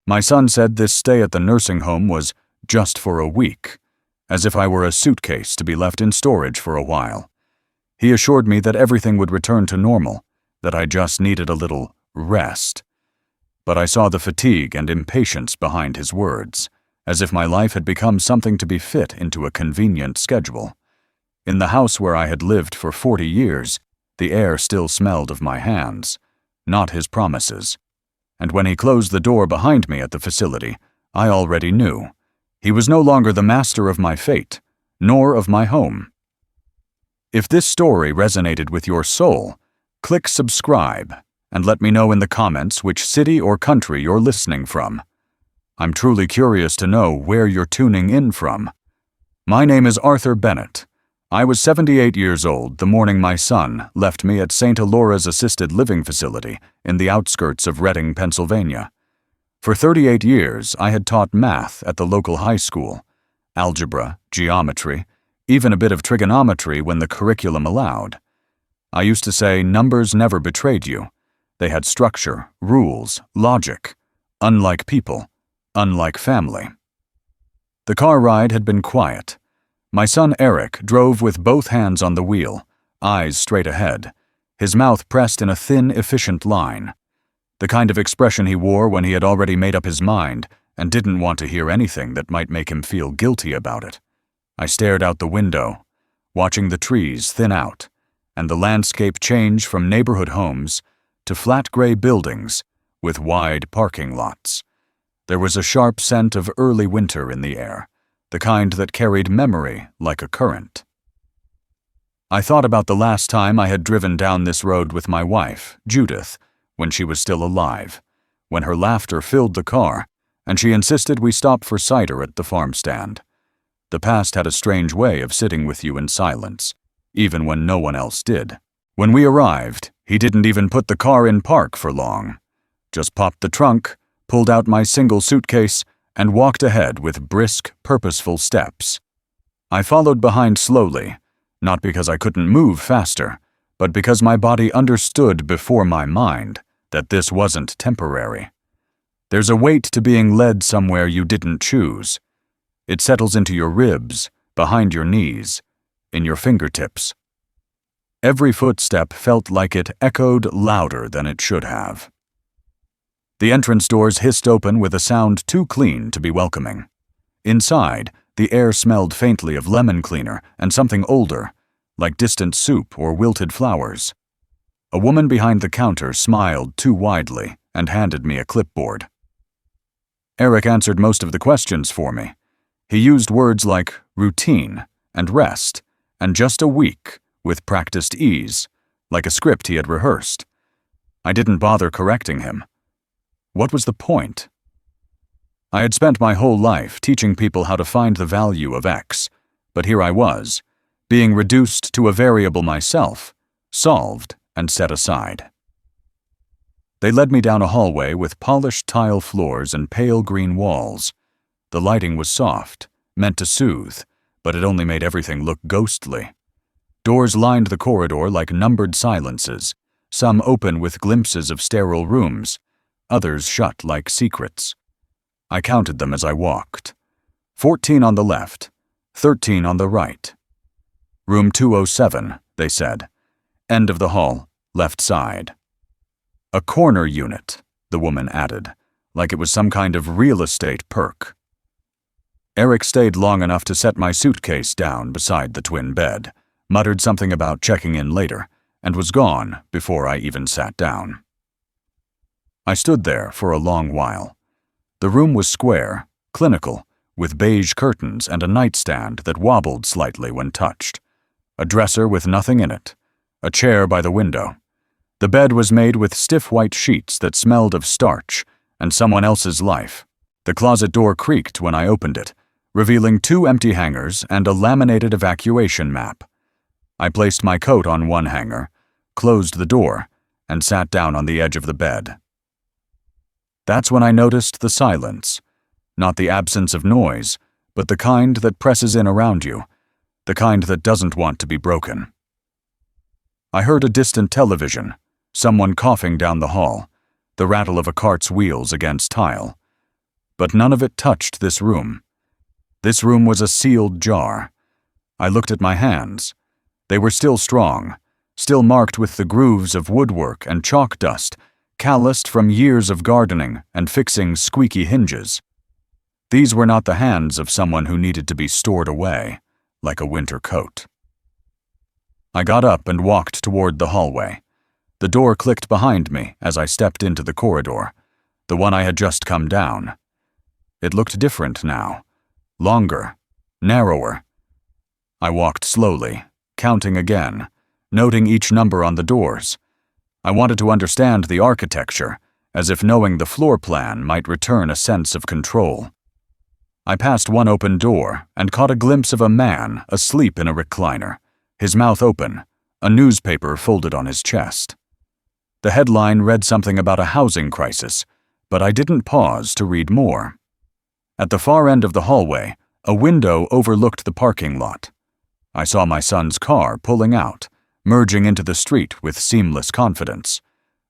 My son said this stay at the nursing home was just for a week, as if I were a suitcase to be left in storage for a while. He assured me that everything would return to normal, that I just needed a little rest. But I saw the fatigue and impatience behind his words, as if my life had become something to be fit into a convenient schedule. In the house where I had lived for 40 years, the air still smelled of my hands, not his promises. And when he closed the door behind me at the facility, I already knew. He was no longer the master of my fate, nor of my home. If this story resonated with your soul, click subscribe and let me know in the comments which city or country you're listening from. I'm truly curious to know where you're tuning in from. My name is Arthur Bennett. I was 78 years old the morning my son left me at St. Alora's assisted living facility in the outskirts of Reading, Pennsylvania. For 38 years, I had taught math at the local high school, algebra, geometry, even a bit of trigonometry when the curriculum allowed. I used to say numbers never betrayed you. They had structure, rules, logic, unlike people, unlike family. The car ride had been quiet. My son Eric drove with both hands on the wheel, eyes straight ahead, his mouth pressed in a thin, efficient line. The kind of expression he wore when he had already made up his mind and didn't want to hear anything that might make him feel guilty about it. I stared out the window, watching the trees thin out, and the landscape change from neighborhood homes to flat gray buildings with wide parking lots. There was a sharp scent of early winter in the air, the kind that carried memory like a current. I thought about the last time I had driven down this road with my wife, Judith, when she was still alive, when her laughter filled the car, and she insisted we stop for cider at the farm stand. The past had a strange way of sitting with you in silence, even when no one else did. When we arrived, he didn't even put the car in park for long. Just popped the trunk, pulled out my single suitcase, and walked ahead with brisk, purposeful steps. I followed behind slowly, not because I couldn't move faster, but because my body understood before my mind that this wasn't temporary. There's a weight to being led somewhere you didn't choose. It settles into your ribs, behind your knees, in your fingertips. Every footstep felt like it echoed louder than it should have. The entrance doors hissed open with a sound too clean to be welcoming. Inside, the air smelled faintly of lemon cleaner and something older, like distant soup or wilted flowers. A woman behind the counter smiled too widely and handed me a clipboard. Eric answered most of the questions for me. He used words like routine and rest and just a week with practiced ease, like a script he had rehearsed. I didn't bother correcting him. What was the point? I had spent my whole life teaching people how to find the value of X, but here I was, being reduced to a variable myself, solved and set aside. They led me down a hallway with polished tile floors and pale green walls. The lighting was soft, meant to soothe, but it only made everything look ghostly. Doors lined the corridor like numbered silences, some open with glimpses of sterile rooms, others shut like secrets. I counted them as I walked. 14 on the left, 13 on the right. Room 207, they said. End of the hall, left side. A corner unit, the woman added, like it was some kind of real estate perk. Eric stayed long enough to set my suitcase down beside the twin bed, muttered something about checking in later, and was gone before I even sat down. I stood there for a long while. The room was square, clinical, with beige curtains and a nightstand that wobbled slightly when touched, a dresser with nothing in it, a chair by the window. The bed was made with stiff white sheets that smelled of starch and someone else's life. The closet door creaked when I opened it, revealing 2 empty hangers and a laminated evacuation map. I placed my coat on one hanger, closed the door, and sat down on the edge of the bed. That's when I noticed the silence, not the absence of noise, but the kind that presses in around you, the kind that doesn't want to be broken. I heard a distant television, someone coughing down the hall, the rattle of a cart's wheels against tile. but none of it touched this room. This room was a sealed jar. I looked at my hands. They were still strong, still marked with the grooves of woodwork and chalk dust, calloused from years of gardening and fixing squeaky hinges. These were not the hands of someone who needed to be stored away, like a winter coat. I got up and walked toward the hallway. The door clicked behind me as I stepped into the corridor, the one I had just come down. It looked different now, longer, narrower. I walked slowly, counting again, noting each number on the doors. I wanted to understand the architecture, as if knowing the floor plan might return a sense of control. I passed one open door and caught a glimpse of a man asleep in a recliner, his mouth open, a newspaper folded on his chest. The headline read something about a housing crisis, but I didn't pause to read more. At the far end of the hallway, a window overlooked the parking lot. I saw my son's car pulling out, merging into the street with seamless confidence.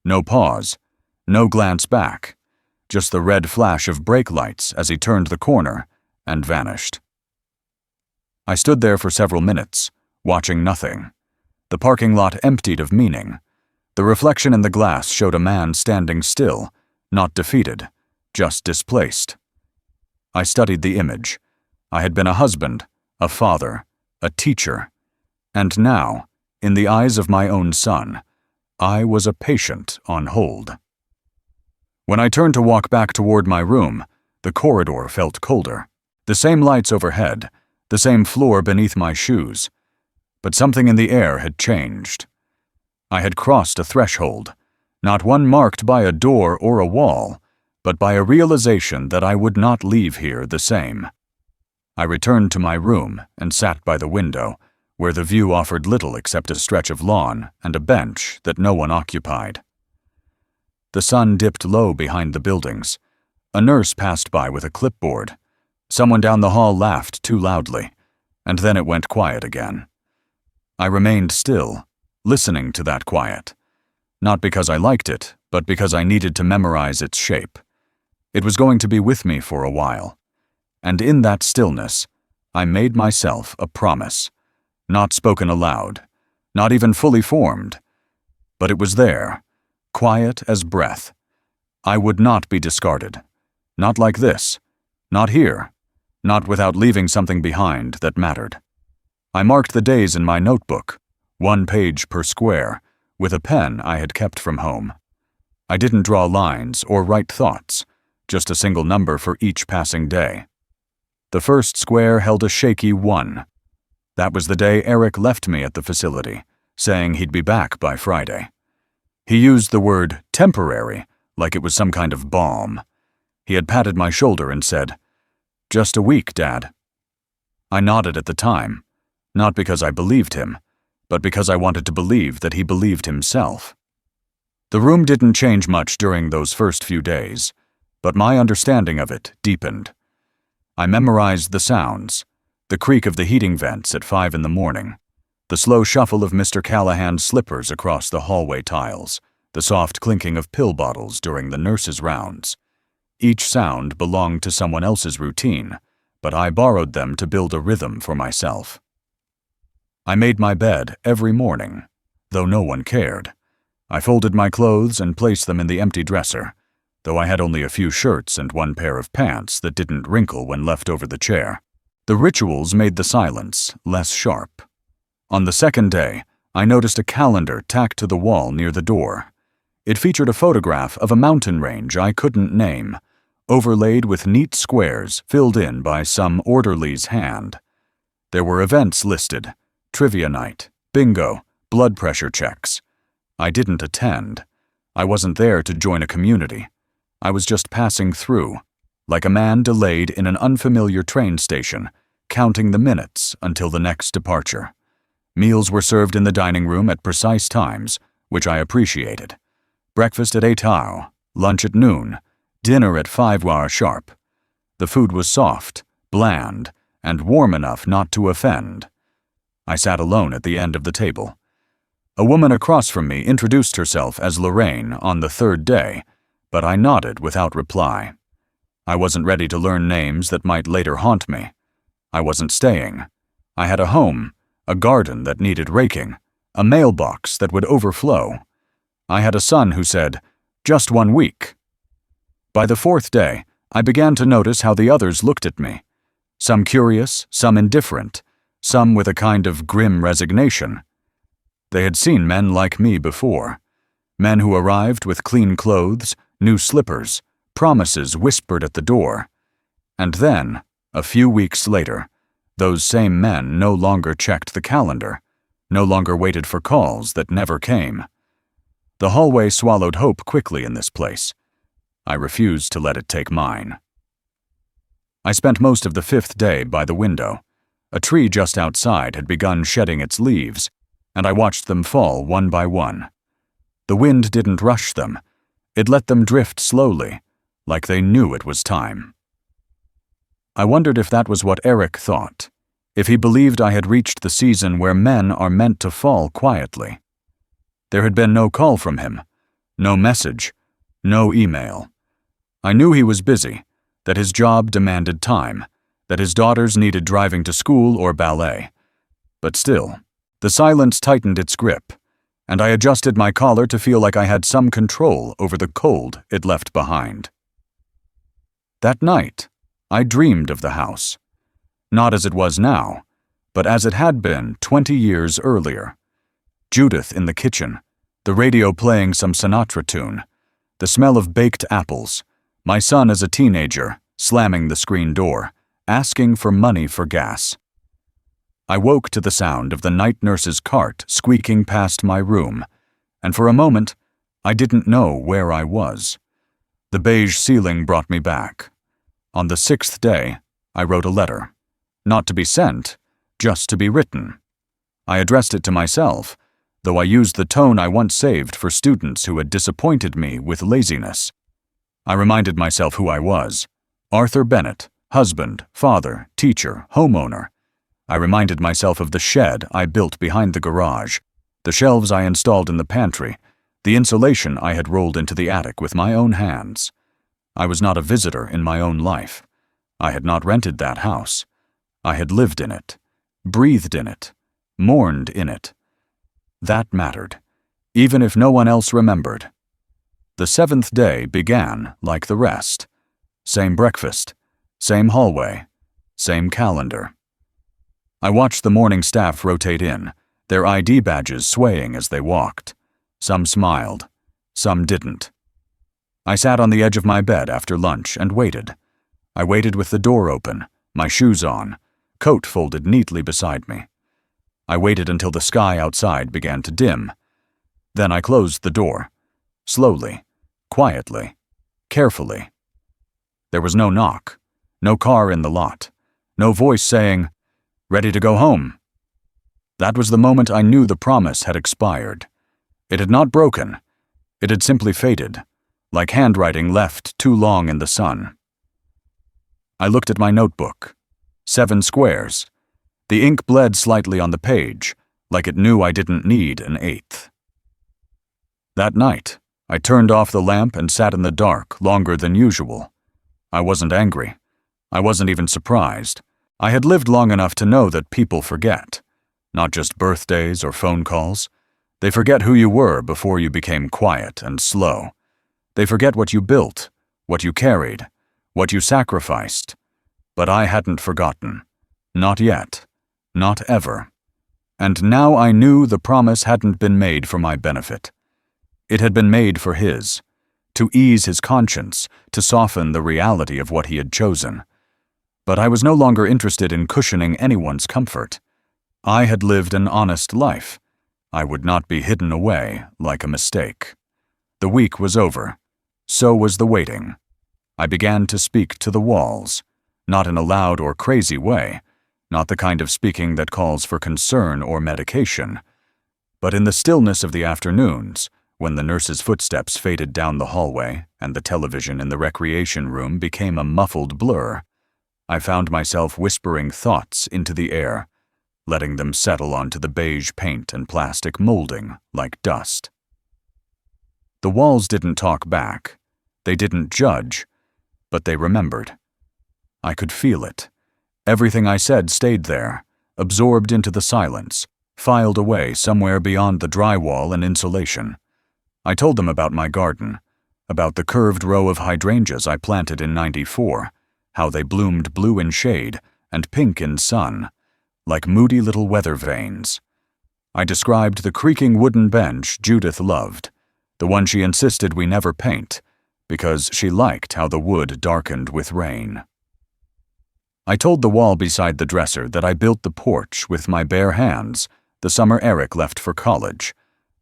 No pause, no glance back, just the red flash of brake lights as he turned the corner and vanished. I stood there for several minutes, watching nothing. The parking lot emptied of meaning. The reflection in the glass showed a man standing still, not defeated, just displaced. I studied the image. I had been a husband, a father, a teacher, and now, in the eyes of my own son, I was a patient on hold. When I turned to walk back toward my room, the corridor felt colder. The same lights overhead, the same floor beneath my shoes, but something in the air had changed. I had crossed a threshold, not one marked by a door or a wall, but by a realization that I would not leave here the same. I returned to my room and sat by the window, where the view offered little except a stretch of lawn and a bench that no one occupied. The sun dipped low behind the buildings. A nurse passed by with a clipboard. Someone down the hall laughed too loudly, and then it went quiet again. I remained still, listening to that quiet, not because I liked it, but because I needed to memorize its shape. It was going to be with me for a while, and in that stillness, I made myself a promise, not spoken aloud, not even fully formed, but it was there, quiet as breath. I would not be discarded, not like this, not here, not without leaving something behind that mattered. I marked the days in my notebook, 1 page per square, with a pen I had kept from home. I didn't draw lines or write thoughts, just a single number for each passing day. The first square held a shaky 1. That was the day Eric left me at the facility, saying he'd be back by Friday. He used the word temporary like it was some kind of balm. He had patted my shoulder and said, "Just a week, Dad." I nodded at the time, not because I believed him, but because I wanted to believe that he believed himself. The room didn't change much during those first few days, but my understanding of it deepened. I memorized the sounds, the creak of the heating vents at 5 in the morning, the slow shuffle of Mr. Callahan's slippers across the hallway tiles, the soft clinking of pill bottles during the nurse's rounds. Each sound belonged to someone else's routine, but I borrowed them to build a rhythm for myself. I made my bed every morning, though no one cared. I folded my clothes and placed them in the empty dresser, though I had only a few shirts and 1 pair of pants that didn't wrinkle when left over the chair. The rituals made the silence less sharp. On the second day, I noticed a calendar tacked to the wall near the door. It featured a photograph of a mountain range I couldn't name, overlaid with neat squares filled in by some orderly's hand. There were events listed: trivia night, bingo, blood pressure checks. I didn't attend. I wasn't there to join a community. I was just passing through, like a man delayed in an unfamiliar train station, counting the minutes until the next departure. Meals were served in the dining room at precise times, which I appreciated. Breakfast at 8:00, lunch at noon, dinner at 5:00 sharp. The food was soft, bland, and warm enough not to offend. I sat alone at the end of the table. A woman across from me introduced herself as Lorraine on the third day, but I nodded without reply. I wasn't ready to learn names that might later haunt me. I wasn't staying. I had a home, a garden that needed raking, a mailbox that would overflow. I had a son who said, "Just 1 week." By the 4th day, I began to notice how the others looked at me. Some curious, some indifferent, some with a kind of grim resignation. They had seen men like me before. Men who arrived with clean clothes, new slippers, promises whispered at the door. And then, a few weeks later, those same men no longer checked the calendar, no longer waited for calls that never came. The hallway swallowed hope quickly in this place. I refused to let it take mine. I spent most of the 5th day by the window. A tree just outside had begun shedding its leaves, and I watched them fall one by one. The wind didn't rush them. It let them drift slowly, like they knew it was time. I wondered if that was what Eric thought, if he believed I had reached the season where men are meant to fall quietly. There had been no call from him, no message, no email. I knew he was busy, that his job demanded time, that his daughters needed driving to school or ballet. But still, the silence tightened its grip, and I adjusted my collar to feel like I had some control over the cold it left behind. That night, I dreamed of the house. Not as it was now, but as it had been 20 years earlier. Judith in the kitchen, the radio playing some Sinatra tune, the smell of baked apples, my son as a teenager, slamming the screen door, asking for money for gas. I woke to the sound of the night nurse's cart squeaking past my room, and for a moment, I didn't know where I was. The beige ceiling brought me back. On the 6th day, I wrote a letter. Not to be sent, just to be written. I addressed it to myself, though I used the tone I once saved for students who had disappointed me with laziness. I reminded myself who I was. Arthur Bennett, husband, father, teacher, homeowner. I reminded myself of the shed I built behind the garage, the shelves I installed in the pantry, the insulation I had rolled into the attic with my own hands. I was not a visitor in my own life. I had not rented that house. I had lived in it, breathed in it, mourned in it. That mattered, even if no one else remembered. The 7th day began like the rest. Same breakfast, same hallway, same calendar. I watched the morning staff rotate in, their ID badges swaying as they walked. Some smiled, some didn't. I sat on the edge of my bed after lunch and waited. I waited with the door open, my shoes on, coat folded neatly beside me. I waited until the sky outside began to dim. Then I closed the door, slowly, quietly, carefully. There was no knock, no car in the lot, no voice saying, "Ready to go home." That was the moment I knew the promise had expired. It had not broken. It had simply faded, like handwriting left too long in the sun. I looked at my notebook. 7 squares. The ink bled slightly on the page, like it knew I didn't need an 8th. That night, I turned off the lamp and sat in the dark longer than usual. I wasn't angry. I wasn't even surprised. I had lived long enough to know that people forget. Not just birthdays or phone calls. They forget who you were before you became quiet and slow. They forget what you built, what you carried, what you sacrificed. But I hadn't forgotten. Not yet. Not ever. And now I knew the promise hadn't been made for my benefit. It had been made for his, to ease his conscience, to soften the reality of what he had chosen. But I was no longer interested in cushioning anyone's comfort. I had lived an honest life. I would not be hidden away like a mistake. The week was over. So was the waiting. I began to speak to the walls, not in a loud or crazy way, not the kind of speaking that calls for concern or medication, but in the stillness of the afternoons, when the nurse's footsteps faded down the hallway and the television in the recreation room became a muffled blur, I found myself whispering thoughts into the air, letting them settle onto the beige paint and plastic molding like dust. The walls didn't talk back. They didn't judge. but they remembered. I could feel it. Everything I said stayed there, absorbed into the silence, filed away somewhere beyond the drywall and insulation. I told them about my garden, about the curved row of hydrangeas I planted in '94, how they bloomed blue in shade and pink in sun, like moody little weather vanes. I described the creaking wooden bench Judith loved, the one she insisted we never paint, because she liked how the wood darkened with rain. I told the wall beside the dresser that I built the porch with my bare hands the summer Eric left for college,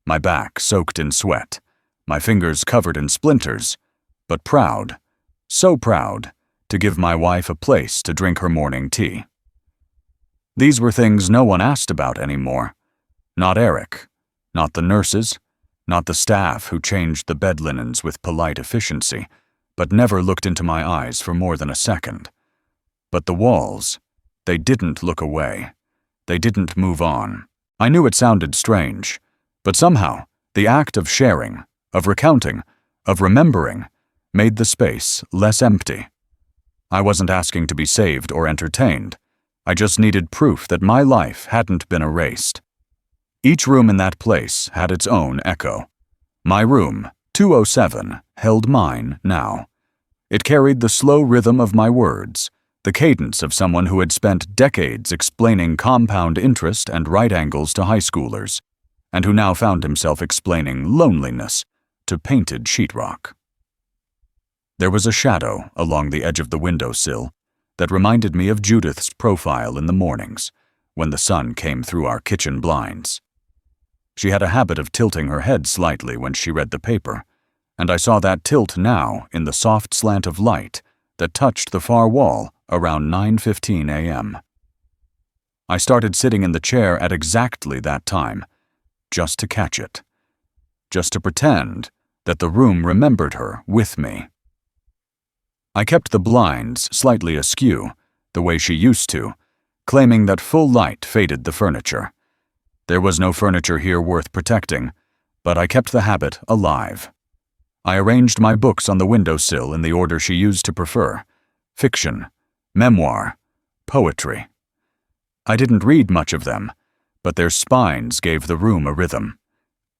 my back soaked in sweat, my fingers covered in splinters, but proud, so proud, to give my wife a place to drink her morning tea. These were things no one asked about anymore. Not Eric, not the nurses, not the staff who changed the bed linens with polite efficiency, but never looked into my eyes for more than a second. But the walls, they didn't look away. They didn't move on. I knew it sounded strange, but somehow the act of sharing, of recounting, of remembering, made the space less empty. I wasn't asking to be saved or entertained. I just needed proof that my life hadn't been erased. Each room in that place had its own echo. My room, 207, held mine now. It carried the slow rhythm of my words, the cadence of someone who had spent decades explaining compound interest and right angles to high schoolers, and who now found himself explaining loneliness to painted sheetrock. There was a shadow along the edge of the windowsill that reminded me of Judith's profile in the mornings, when the sun came through our kitchen blinds. She had a habit of tilting her head slightly when she read the paper, and I saw that tilt now in the soft slant of light that touched the far wall around 9:15 a.m. I started sitting in the chair at exactly that time, just to catch it, just to pretend that the room remembered her with me. I kept the blinds slightly askew, the way she used to, claiming that full light faded the furniture. There was no furniture here worth protecting, but I kept the habit alive. I arranged my books on the windowsill in the order she used to prefer: fiction, memoir, poetry. I didn't read much of them, but their spines gave the room a rhythm.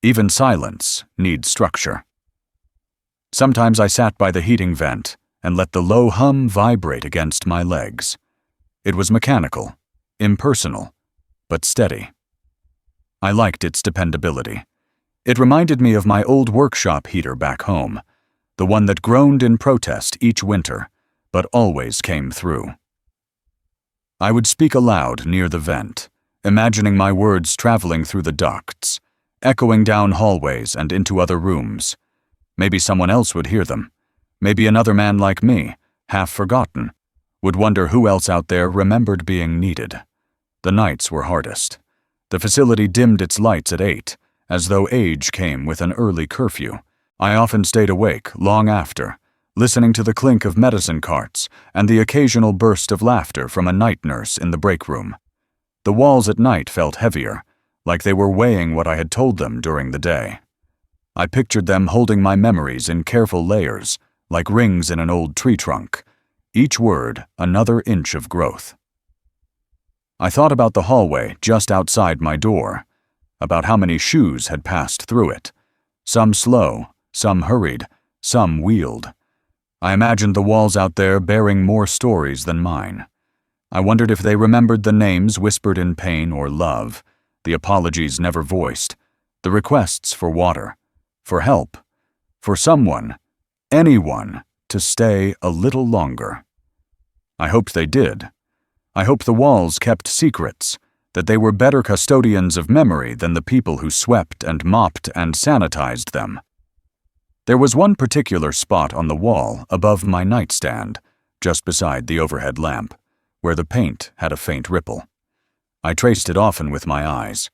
Even silence needs structure. Sometimes I sat by the heating vent and let the low hum vibrate against my legs. It was mechanical, impersonal, but steady. I liked its dependability. It reminded me of my old workshop heater back home, the one that groaned in protest each winter, but always came through. I would speak aloud near the vent, imagining my words traveling through the ducts, echoing down hallways and into other rooms. Maybe someone else would hear them. Maybe another man like me, half forgotten, would wonder who else out there remembered being needed. The nights were hardest. The facility dimmed its lights at 8, as though age came with an early curfew. I often stayed awake long after, listening to the clink of medicine carts and the occasional burst of laughter from a night nurse in the break room. The walls at night felt heavier, like they were weighing what I had told them during the day. I pictured them holding my memories in careful layers, like rings in an old tree trunk, each word another inch of growth. I thought about the hallway just outside my door, about how many shoes had passed through it, some slow, some hurried, some wheeled. I imagined the walls out there bearing more stories than mine. I wondered if they remembered the names whispered in pain or love, the apologies never voiced, the requests for water, for help, for someone, anyone, to stay a little longer. I hoped they did. I hoped the walls kept secrets, that they were better custodians of memory than the people who swept and mopped and sanitized them. There was one particular spot on the wall above my nightstand, just beside the overhead lamp, where the paint had a faint ripple. I traced it often with my eyes.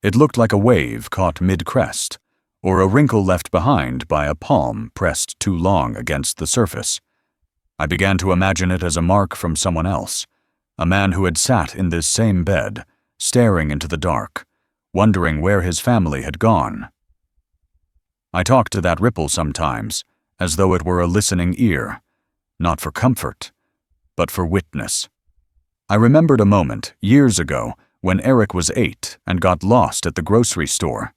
It looked like a wave caught mid-crest, or a wrinkle left behind by a palm pressed too long against the surface. I began to imagine it as a mark from someone else, a man who had sat in this same bed, staring into the dark, wondering where his family had gone. I talked to that ripple sometimes, as though it were a listening ear. not for comfort, but for witness. I remembered a moment, years ago, when Eric was 8 and got lost at the grocery store.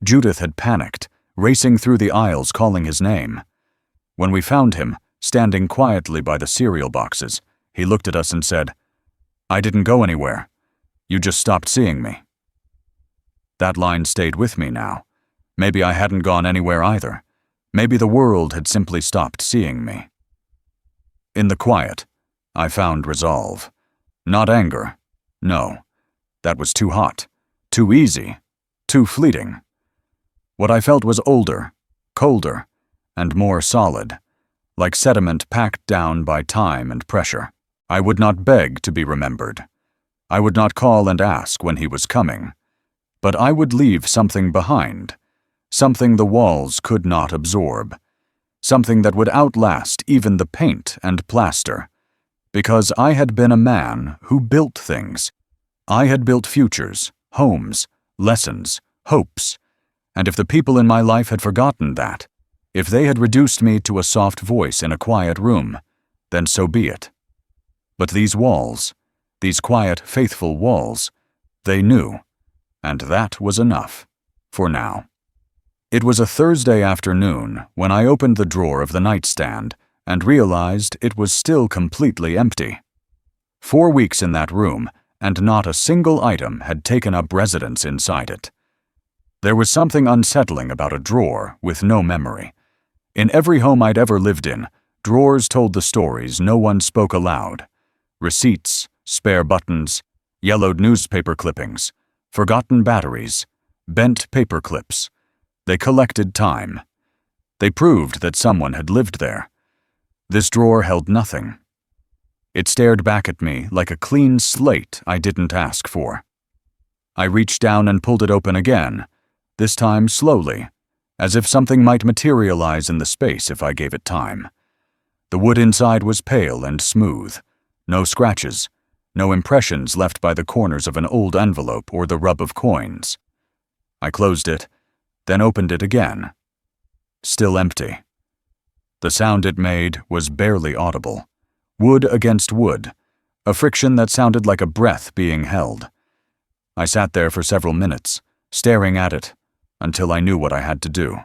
Judith had panicked, racing through the aisles calling his name. When we found him, standing quietly by the cereal boxes, he looked at us and said, "I didn't go anywhere. You just stopped seeing me." That line stayed with me now. Maybe I hadn't gone anywhere either. Maybe the world had simply stopped seeing me. In the quiet, I found resolve. Not anger. No. That was too hot, too easy, too fleeting. What I felt was older, colder, and more solid, like sediment packed down by time and pressure. I would not beg to be remembered. I would not call and ask when he was coming. But I would leave something behind, something the walls could not absorb, something that would outlast even the paint and plaster, because I had been a man who built things. I had built futures, homes, lessons, hopes, and if the people in my life had forgotten that, if they had reduced me to a soft voice in a quiet room, then so be it. But these walls, these quiet, faithful walls, they knew, and that was enough, for now. It was a Thursday afternoon when I opened the drawer of the nightstand and realized it was still completely empty. 4 weeks in that room, and not a single item had taken up residence inside it. There was something unsettling about a drawer with no memory. In every home I'd ever lived in, drawers told the stories no one spoke aloud. Receipts, spare buttons, yellowed newspaper clippings, forgotten batteries, bent paper clips. They collected time. They proved that someone had lived there. This drawer held nothing. It stared back at me like a clean slate I didn't ask for. I reached down and pulled it open again, this time slowly, as if something might materialize in the space if I gave it time. The wood inside was pale and smooth, no scratches, no impressions left by the corners of an old envelope or the rub of coins. I closed it, then opened it again. Still empty. The sound it made was barely audible. Wood against wood, a friction that sounded like a breath being held. I sat there for several minutes, staring at it, until I knew what I had to do.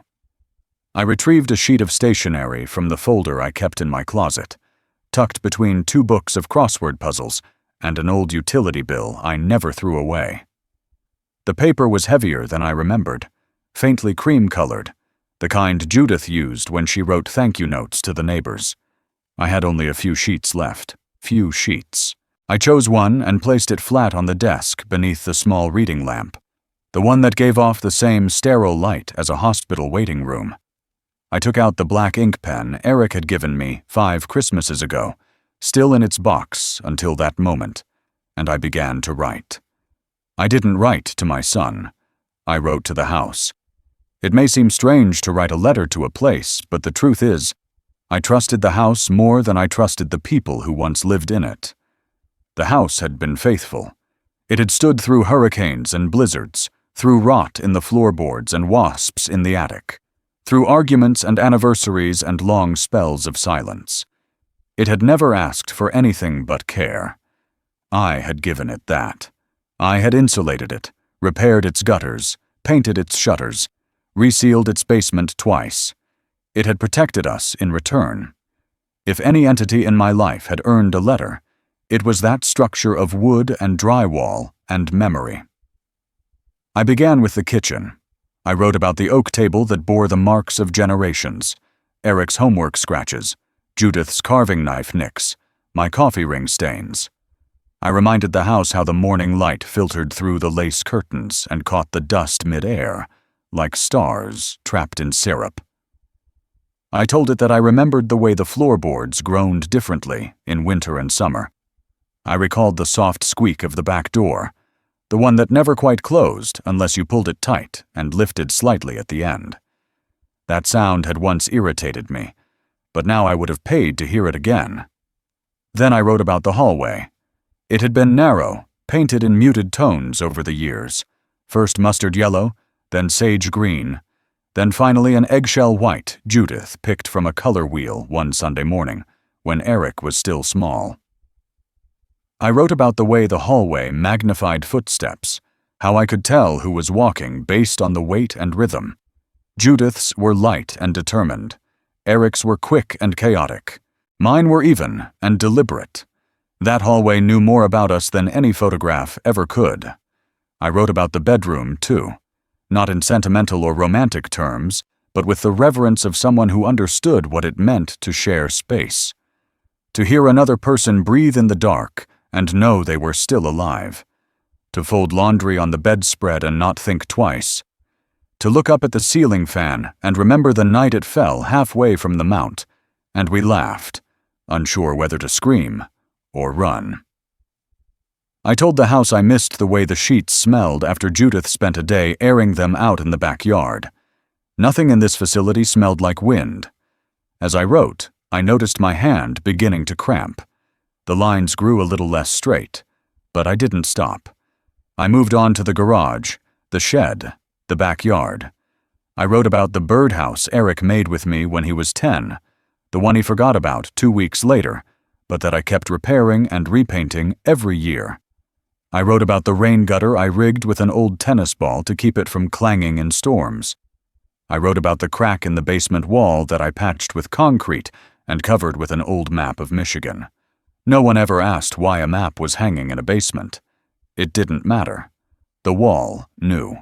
I retrieved a sheet of stationery from the folder I kept in my closet, tucked between 2 books of crossword puzzles and an old utility bill I never threw away. The paper was heavier than I remembered, faintly cream-colored, the kind Judith used when she wrote thank you notes to the neighbors. I had only a few sheets left. Few sheets. I chose one and placed it flat on the desk beneath the small reading lamp, the one that gave off the same sterile light as a hospital waiting room. I took out the black ink pen Eric had given me 5 Christmases ago, still in its box until that moment, and I began to write. I didn't write to my son. I wrote to the house. It may seem strange to write a letter to a place, but the truth is, I trusted the house more than I trusted the people who once lived in it. The house had been faithful. It had stood through hurricanes and blizzards, through rot in the floorboards and wasps in the attic, through arguments and anniversaries and long spells of silence. It had never asked for anything but care. I had given it that. I had insulated it, repaired its gutters, painted its shutters, resealed its basement twice. It had protected us in return. If any entity in my life had earned a letter, it was that structure of wood and drywall and memory. I began with the kitchen. I wrote about the oak table that bore the marks of generations, Eric's homework scratches, Judith's carving knife nicks, my coffee ring stains. I reminded the house how the morning light filtered through the lace curtains and caught the dust mid-air, like stars trapped in syrup. I told it that I remembered the way the floorboards groaned differently in winter and summer. I recalled the soft squeak of the back door, the one that never quite closed unless you pulled it tight and lifted slightly at the end. That sound had once irritated me, but now I would have paid to hear it again. Then I wrote about the hallway. It had been narrow, painted in muted tones over the years, first mustard yellow, then sage green, then finally an eggshell white Judith picked from a color wheel one Sunday morning, when Eric was still small. I wrote about the way the hallway magnified footsteps, how I could tell who was walking based on the weight and rhythm. Judith's were light and determined. Eric's were quick and chaotic. Mine were even and deliberate. That hallway knew more about us than any photograph ever could. I wrote about the bedroom, too, not in sentimental or romantic terms, but with the reverence of someone who understood what it meant to share space. To hear another person breathe in the dark and know they were still alive. To fold laundry on the bedspread and not think twice. To look up at the ceiling fan and remember the night it fell halfway from the mount, and we laughed, unsure whether to scream or run. I told the house I missed the way the sheets smelled after Judith spent a day airing them out in the backyard. Nothing in this facility smelled like wind. As I wrote, I noticed my hand beginning to cramp. The lines grew a little less straight, but I didn't stop. I moved on to the garage, the shed, the backyard. I wrote about the birdhouse Eric made with me when he was 10, the one he forgot about 2 weeks later, but that I kept repairing and repainting every year. I wrote about the rain gutter I rigged with an old tennis ball to keep it from clanging in storms. I wrote about the crack in the basement wall that I patched with concrete and covered with an old map of Michigan. No one ever asked why a map was hanging in a basement. It didn't matter. The wall knew.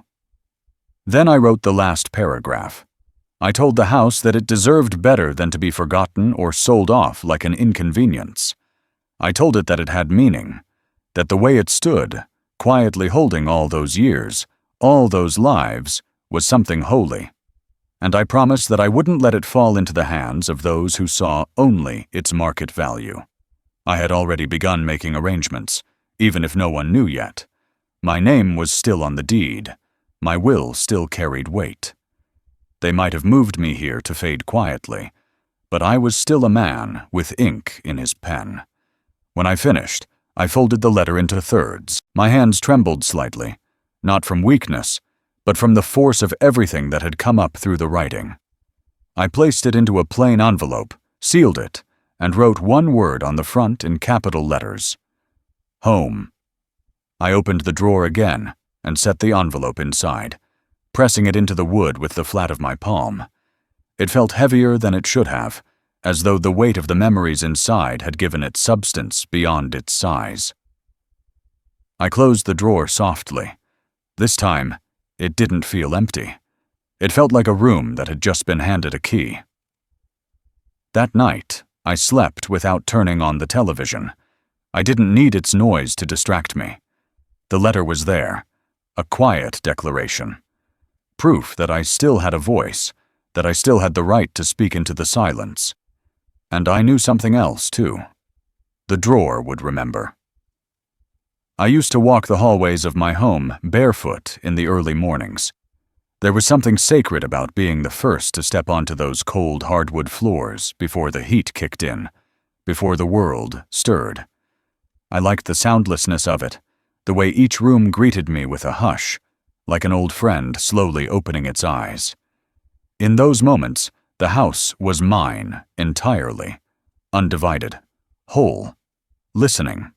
Then I wrote the last paragraph. I told the house that it deserved better than to be forgotten or sold off like an inconvenience. I told it that it had meaning, that the way it stood, quietly holding all those years, all those lives, was something holy. And I promised that I wouldn't let it fall into the hands of those who saw only its market value. I had already begun making arrangements, even if no one knew yet. My name was still on the deed. My will still carried weight. They might have moved me here to fade quietly, but I was still a man with ink in his pen. When I finished, I folded the letter into thirds. My hands trembled slightly, not from weakness, but from the force of everything that had come up through the writing. I placed it into a plain envelope, sealed it, and wrote one word on the front in capital letters. Home. I opened the drawer again and set the envelope inside, pressing it into the wood with the flat of my palm. It felt heavier than it should have, as though the weight of the memories inside had given it substance beyond its size. I closed the drawer softly. This time, it didn't feel empty. It felt like a room that had just been handed a key. That night, I slept without turning on the television. I didn't need its noise to distract me. The letter was there, a quiet declaration. Proof that I still had a voice, that I still had the right to speak into the silence. And I knew something else, too. The drawer would remember. I used to walk the hallways of my home barefoot in the early mornings. There was something sacred about being the first to step onto those cold hardwood floors before the heat kicked in, before the world stirred. I liked the soundlessness of it, the way each room greeted me with a hush, like an old friend slowly opening its eyes. In those moments, the house was mine entirely, undivided, whole, listening.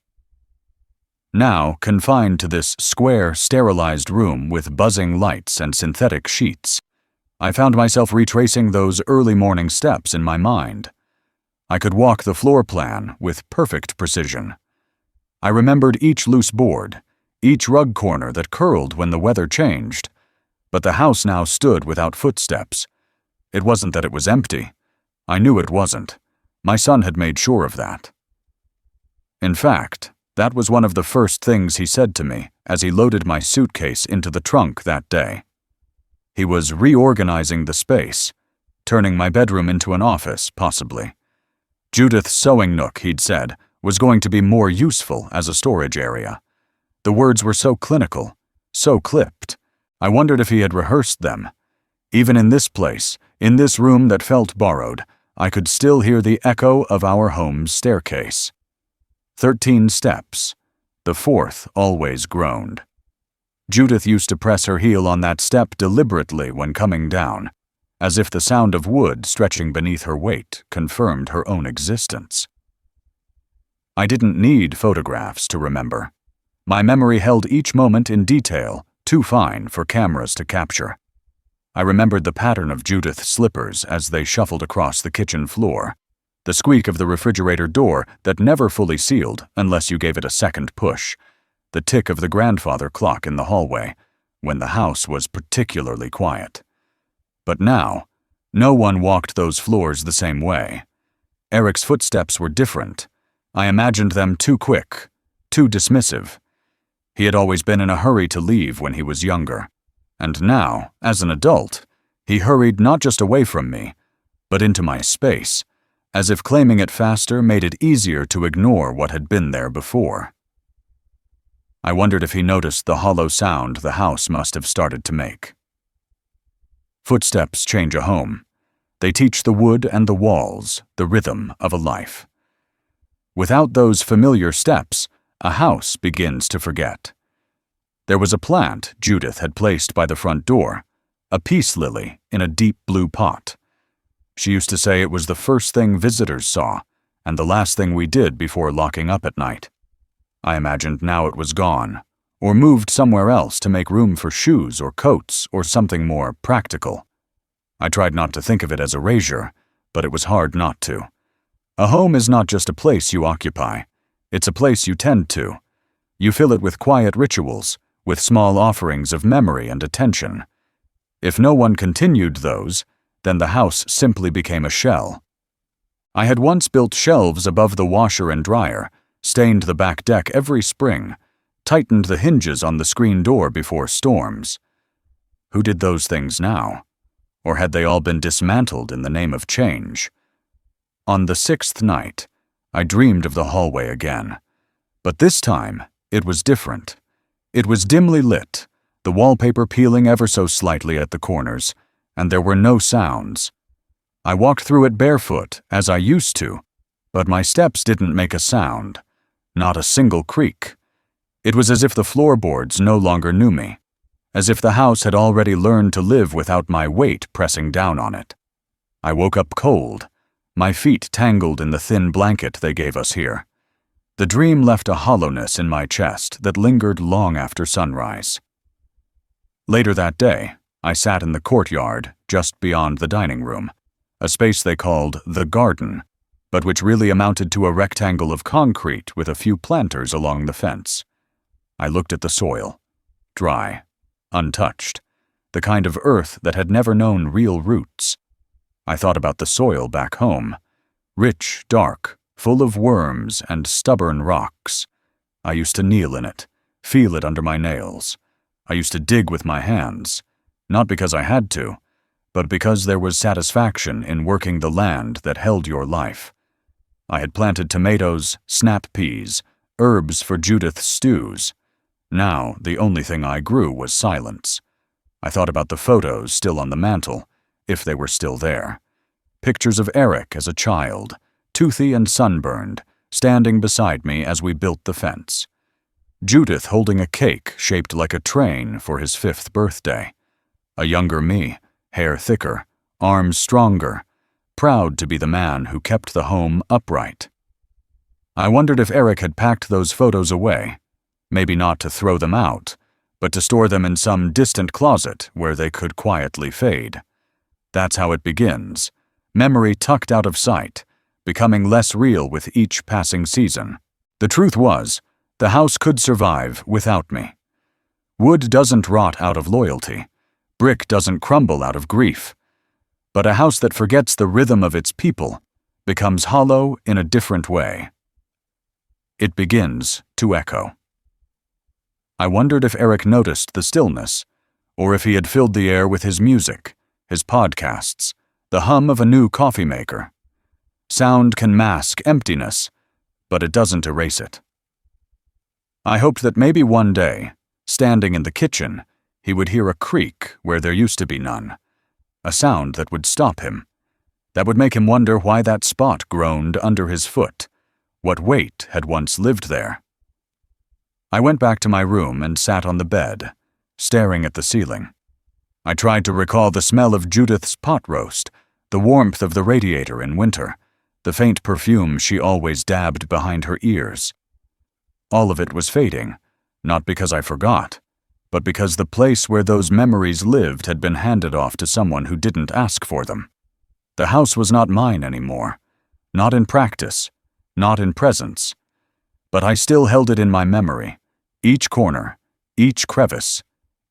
Now, confined to this square, sterilized room with buzzing lights and synthetic sheets, I found myself retracing those early morning steps in my mind. I could walk the floor plan with perfect precision. I remembered each loose board, each rug corner that curled when the weather changed, but the house now stood without footsteps. It wasn't that it was empty. I knew it wasn't. My son had made sure of that. In fact, that was one of the first things he said to me as he loaded my suitcase into the trunk that day. He was reorganizing the space, turning my bedroom into an office, possibly. Judith's sewing nook, he'd said, was going to be more useful as a storage area. The words were so clinical, so clipped. I wondered if he had rehearsed them. Even in this place, in this room that felt borrowed, I could still hear the echo of our home's staircase. 13 steps. The 4th always groaned. Judith used to press her heel on that step deliberately when coming down, as if the sound of wood stretching beneath her weight confirmed her own existence. I didn't need photographs to remember. My memory held each moment in detail, too fine for cameras to capture. I remembered the pattern of Judith's slippers as they shuffled across the kitchen floor, the squeak of the refrigerator door that never fully sealed unless you gave it a second push, the tick of the grandfather clock in the hallway, when the house was particularly quiet. But now, no one walked those floors the same way. Eric's footsteps were different. I imagined them too quick, too dismissive. He had always been in a hurry to leave when he was younger, and now, as an adult, he hurried not just away from me, but into my space, as if claiming it faster made it easier to ignore what had been there before. I wondered if he noticed the hollow sound the house must have started to make. Footsteps change a home. They teach the wood and the walls the rhythm of a life. Without those familiar steps, a house begins to forget. There was a plant Judith had placed by the front door, a peace lily in a deep blue pot. She used to say it was the first thing visitors saw, and the last thing we did before locking up at night. I imagined now it was gone, or moved somewhere else to make room for shoes or coats or something more practical. I tried not to think of it as erasure, but it was hard not to. A home is not just a place you occupy. It's a place you tend to. You fill it with quiet rituals, with small offerings of memory and attention. If no one continued those, then the house simply became a shell. I had once built shelves above the washer and dryer, stained the back deck every spring, tightened the hinges on the screen door before storms. Who did those things now? Or had they all been dismantled in the name of change? On the 6th night, I dreamed of the hallway again. But this time, it was different. It was dimly lit, the wallpaper peeling ever so slightly at the corners, and there were no sounds. I walked through it barefoot, as I used to, but my steps didn't make a sound, not a single creak. It was as if the floorboards no longer knew me, as if the house had already learned to live without my weight pressing down on it. I woke up cold, my feet tangled in the thin blanket they gave us here. The dream left a hollowness in my chest that lingered long after sunrise. Later that day, I sat in the courtyard just beyond the dining room, a space they called the garden, but which really amounted to a rectangle of concrete with a few planters along the fence. I looked at the soil, dry, untouched, the kind of earth that had never known real roots. I thought about the soil back home, rich, dark, full of worms and stubborn rocks. I used to kneel in it, feel it under my nails. I used to dig with my hands, not because I had to, but because there was satisfaction in working the land that held your life. I had planted tomatoes, snap peas, herbs for Judith's stews. Now, the only thing I grew was silence. I thought about the photos still on the mantel, if they were still there. Pictures of Eric as a child, toothy and sunburned, standing beside me as we built the fence. Judith holding a cake shaped like a train for his 5th birthday. A younger me, hair thicker, arms stronger, proud to be the man who kept the home upright. I wondered if Eric had packed those photos away, maybe not to throw them out, but to store them in some distant closet where they could quietly fade. That's how it begins, memory tucked out of sight, becoming less real with each passing season. The truth was, the house could survive without me. Wood doesn't rot out of loyalty. Brick doesn't crumble out of grief. But a house that forgets the rhythm of its people becomes hollow in a different way. It begins to echo. I wondered if Eric noticed the stillness, or if he had filled the air with his music, his podcasts, the hum of a new coffee maker. Sound can mask emptiness, but it doesn't erase it. I hoped that maybe one day, standing in the kitchen, he would hear a creak where there used to be none, a sound that would stop him, that would make him wonder why that spot groaned under his foot, what weight had once lived there. I went back to my room and sat on the bed, staring at the ceiling. I tried to recall the smell of Judith's pot roast, the warmth of the radiator in winter, the faint perfume she always dabbed behind her ears. All of it was fading, not because I forgot, but because the place where those memories lived had been handed off to someone who didn't ask for them. The house was not mine anymore, not in practice, not in presence, but I still held it in my memory, each corner, each crevice,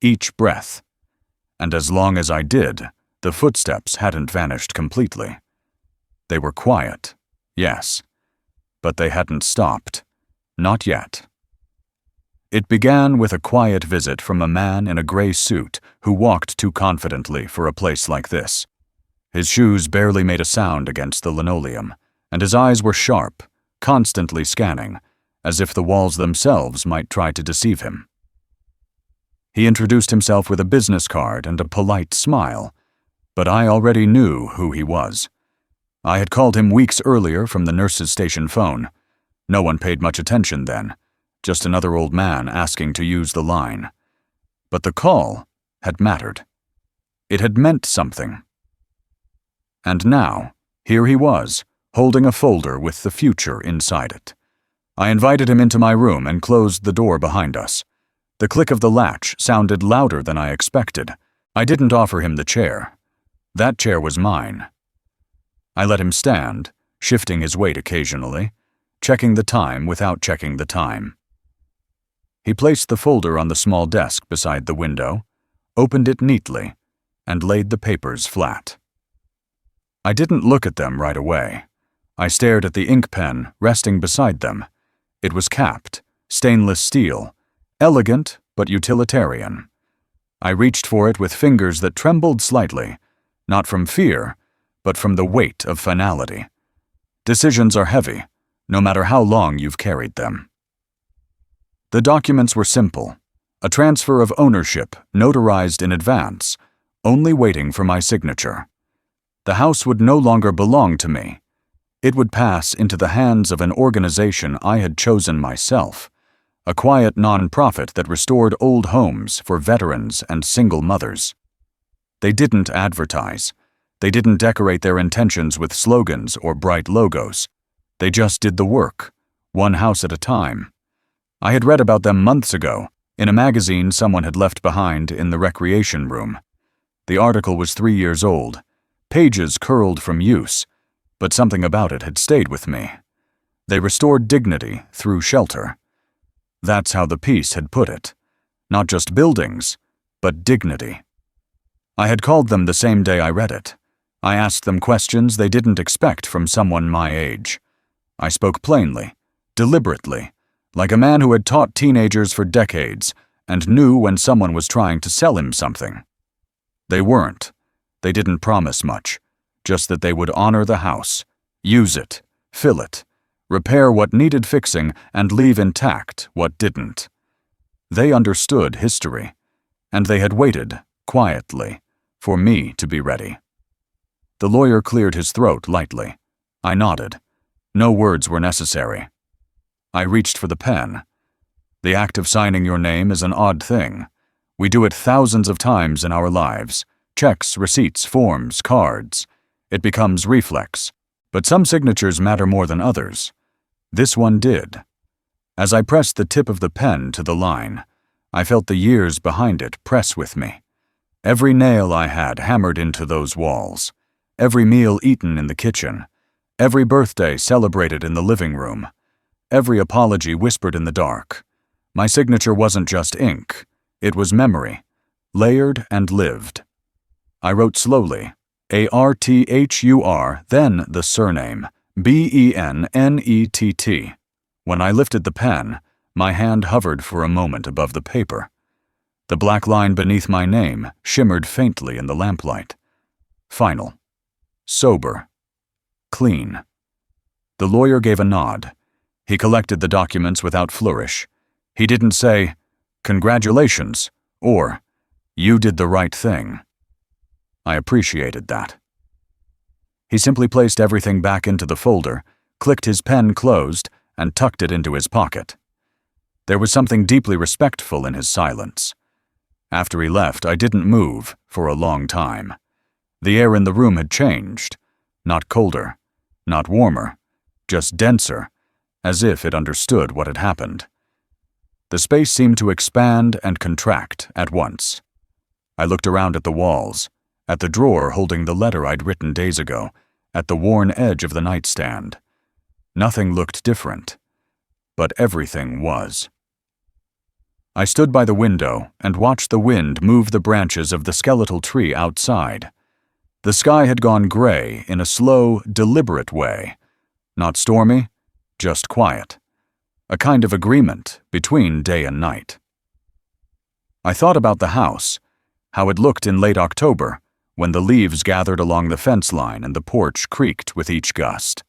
each breath. And as long as I did, the footsteps hadn't vanished completely. They were quiet, yes, but they hadn't stopped, not yet. It began with a quiet visit from a man in a gray suit who walked too confidently for a place like this. His shoes barely made a sound against the linoleum, and his eyes were sharp, constantly scanning, as if the walls themselves might try to deceive him. He introduced himself with a business card and a polite smile, but I already knew who he was. I had called him weeks earlier from the nurse's station phone. No one paid much attention then, just another old man asking to use the line. But the call had mattered. It had meant something. And now, here he was, holding a folder with the future inside it. I invited him into my room and closed the door behind us. The click of the latch sounded louder than I expected. I didn't offer him the chair. That chair was mine. I let him stand, shifting his weight occasionally, checking the time without checking the time. He placed the folder on the small desk beside the window, opened it neatly, and laid the papers flat. I didn't look at them right away. I stared at the ink pen resting beside them. It was capped, stainless steel, elegant but utilitarian. I reached for it with fingers that trembled slightly, not from fear, but from the weight of finality. Decisions are heavy, no matter how long you've carried them. The documents were simple, a transfer of ownership notarized in advance, only waiting for my signature. The house would no longer belong to me. It would pass into the hands of an organization I had chosen myself, a quiet non-profit that restored old homes for veterans and single mothers. They didn't advertise. They didn't decorate their intentions with slogans or bright logos. They just did the work, one house at a time. I had read about them months ago, in a magazine someone had left behind in the recreation room. The article was 3 years old, pages curled from use, but something about it had stayed with me. They restored dignity through shelter. That's how the piece had put it. Not just buildings, but dignity. I had called them the same day I read it. I asked them questions they didn't expect from someone my age. I spoke plainly, deliberately, like a man who had taught teenagers for decades and knew when someone was trying to sell him something. They weren't. They didn't promise much, just that they would honor the house, use it, fill it, repair what needed fixing, and leave intact what didn't. They understood history, and they had waited, quietly, for me to be ready. The lawyer cleared his throat lightly. I nodded. No words were necessary. I reached for the pen. The act of signing your name is an odd thing. We do it thousands of times in our lives. Checks, receipts, forms, cards. It becomes reflex. But some signatures matter more than others. This one did. As I pressed the tip of the pen to the line, I felt the years behind it press with me. Every nail I had hammered into those walls. Every meal eaten in the kitchen. Every birthday celebrated in the living room. Every apology whispered in the dark. My signature wasn't just ink. It was memory, layered and lived. I wrote slowly, Arthur, then the surname, Bennett. When I lifted the pen, my hand hovered for a moment above the paper. The black line beneath my name shimmered faintly in the lamplight. Final. Sober. Clean. The lawyer gave a nod. He collected the documents without flourish. He didn't say, "Congratulations," or, "You did the right thing." I appreciated that. He simply placed everything back into the folder, clicked his pen closed, and tucked it into his pocket. There was something deeply respectful in his silence. After he left, I didn't move for a long time. The air in the room had changed, not colder, not warmer, just denser, as if it understood what had happened. The space seemed to expand and contract at once. I looked around at the walls, at the drawer holding the letter I'd written days ago, at the worn edge of the nightstand. Nothing looked different, but everything was. I stood by the window and watched the wind move the branches of the skeletal tree outside. The sky had gone gray in a slow, deliberate way. Not stormy, just quiet. A kind of agreement between day and night. I thought about the house, how it looked in late October, when the leaves gathered along the fence line and the porch creaked with each gust.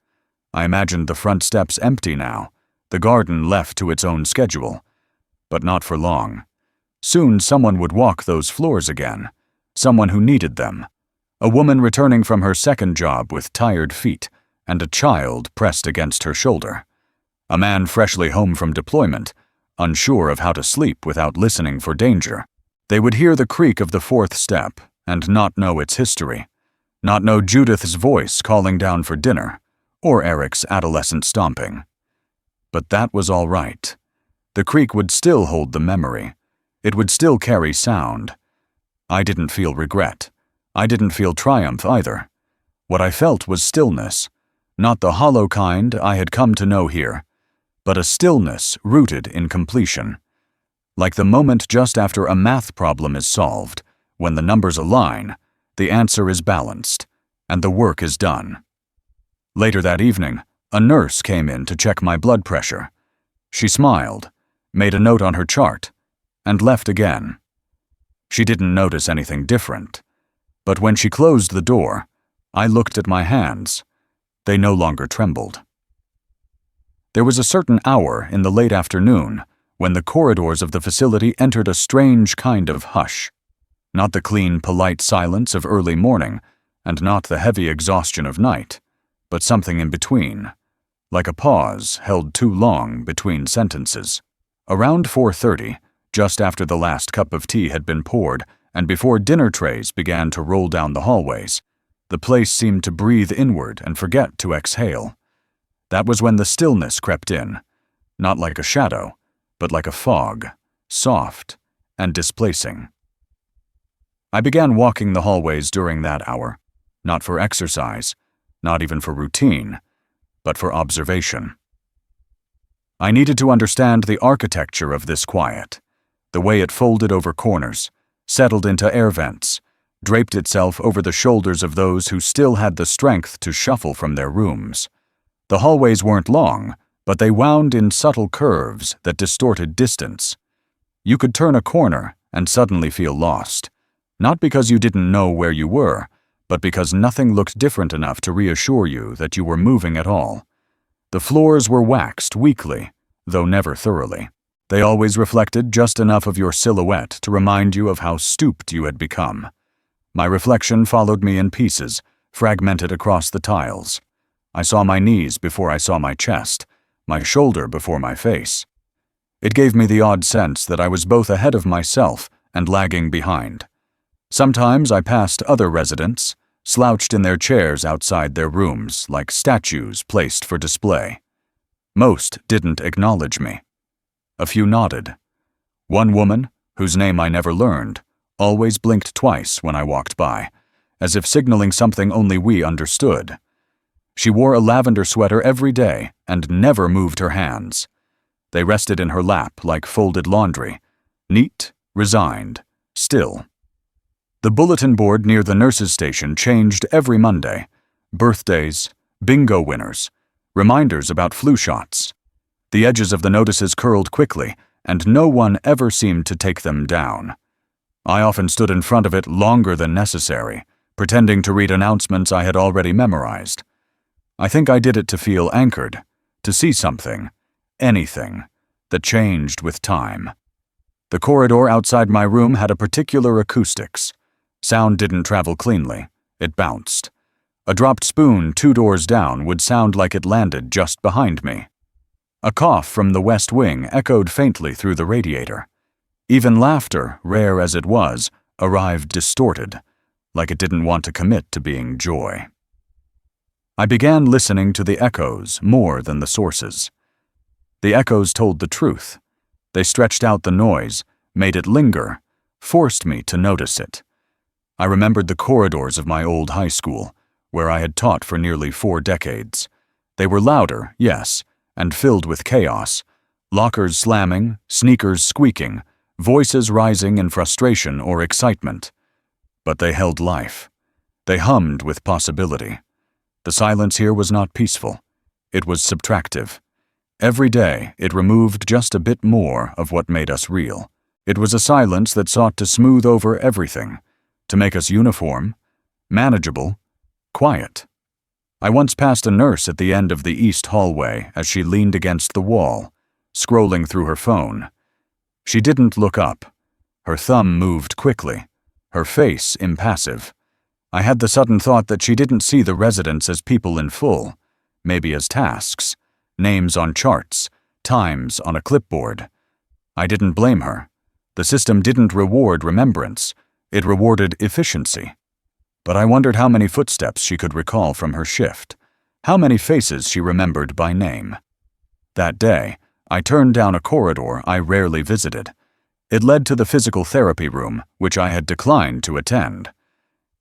I imagined the front steps empty now, the garden left to its own schedule. But not for long. Soon someone would walk those floors again, someone who needed them. A woman returning from her second job with tired feet, and a child pressed against her shoulder. A man freshly home from deployment, unsure of how to sleep without listening for danger. They would hear the creak of the fourth step and not know its history, not know Judith's voice calling down for dinner, or Eric's adolescent stomping. But that was all right. The creak would still hold the memory. It would still carry sound. I didn't feel regret. I didn't feel triumph either. What I felt was stillness, not the hollow kind I had come to know here, but a stillness rooted in completion. Like the moment just after a math problem is solved, when the numbers align, the answer is balanced, and the work is done. Later that evening, a nurse came in to check my blood pressure. She smiled, made a note on her chart, and left again. She didn't notice anything different, but when she closed the door, I looked at my hands. They no longer trembled. There was a certain hour in the late afternoon when the corridors of the facility entered a strange kind of hush. Not the clean, polite silence of early morning, and not the heavy exhaustion of night, but something in between, like a pause held too long between sentences. Around 4:30, just after the last cup of tea had been poured and before dinner trays began to roll down the hallways, the place seemed to breathe inward and forget to exhale. That was when the stillness crept in, not like a shadow, but like a fog, soft and displacing. I began walking the hallways during that hour, not for exercise, not even for routine, but for observation. I needed to understand the architecture of this quiet, the way it folded over corners, settled into air vents, draped itself over the shoulders of those who still had the strength to shuffle from their rooms. The hallways weren't long, but they wound in subtle curves that distorted distance. You could turn a corner and suddenly feel lost, not because you didn't know where you were, but because nothing looked different enough to reassure you that you were moving at all. The floors were waxed weakly, though never thoroughly. They always reflected just enough of your silhouette to remind you of how stooped you had become. My reflection followed me in pieces, fragmented across the tiles. I saw my knees before I saw my chest, my shoulder before my face. It gave me the odd sense that I was both ahead of myself and lagging behind. Sometimes I passed other residents, slouched in their chairs outside their rooms like statues placed for display. Most didn't acknowledge me. A few nodded. One woman, whose name I never learned, always blinked twice when I walked by, as if signaling something only we understood. She wore a lavender sweater every day and never moved her hands. They rested in her lap like folded laundry, neat, resigned, still. The bulletin board near the nurses' station changed every Monday. Birthdays, bingo winners, reminders about flu shots. The edges of the notices curled quickly, and no one ever seemed to take them down. I often stood in front of it longer than necessary, pretending to read announcements I had already memorized. I think I did it to feel anchored, to see something, anything, that changed with time. The corridor outside my room had a particular acoustics. Sound didn't travel cleanly, it bounced. A dropped spoon 2 doors down would sound like it landed just behind me. A cough from the west wing echoed faintly through the radiator. Even laughter, rare as it was, arrived distorted, like it didn't want to commit to being joy. I began listening to the echoes more than the sources. The echoes told the truth. They stretched out the noise, made it linger, forced me to notice it. I remembered the corridors of my old high school, where I had taught for nearly 4 decades. They were louder, yes, and filled with chaos. Lockers slamming, sneakers squeaking, voices rising in frustration or excitement. But they held life. They hummed with possibility. The silence here was not peaceful. It was subtractive. Every day, it removed just a bit more of what made us real. It was a silence that sought to smooth over everything, to make us uniform, manageable, quiet. I once passed a nurse at the end of the east hallway as she leaned against the wall, scrolling through her phone. She didn't look up. Her thumb moved quickly, her face impassive. I had the sudden thought that she didn't see the residents as people in full, maybe as tasks, names on charts, times on a clipboard. I didn't blame her. The system didn't reward remembrance, it rewarded efficiency. But I wondered how many footsteps she could recall from her shift, how many faces she remembered by name. That day, I turned down a corridor I rarely visited. It led to the physical therapy room, which I had declined to attend.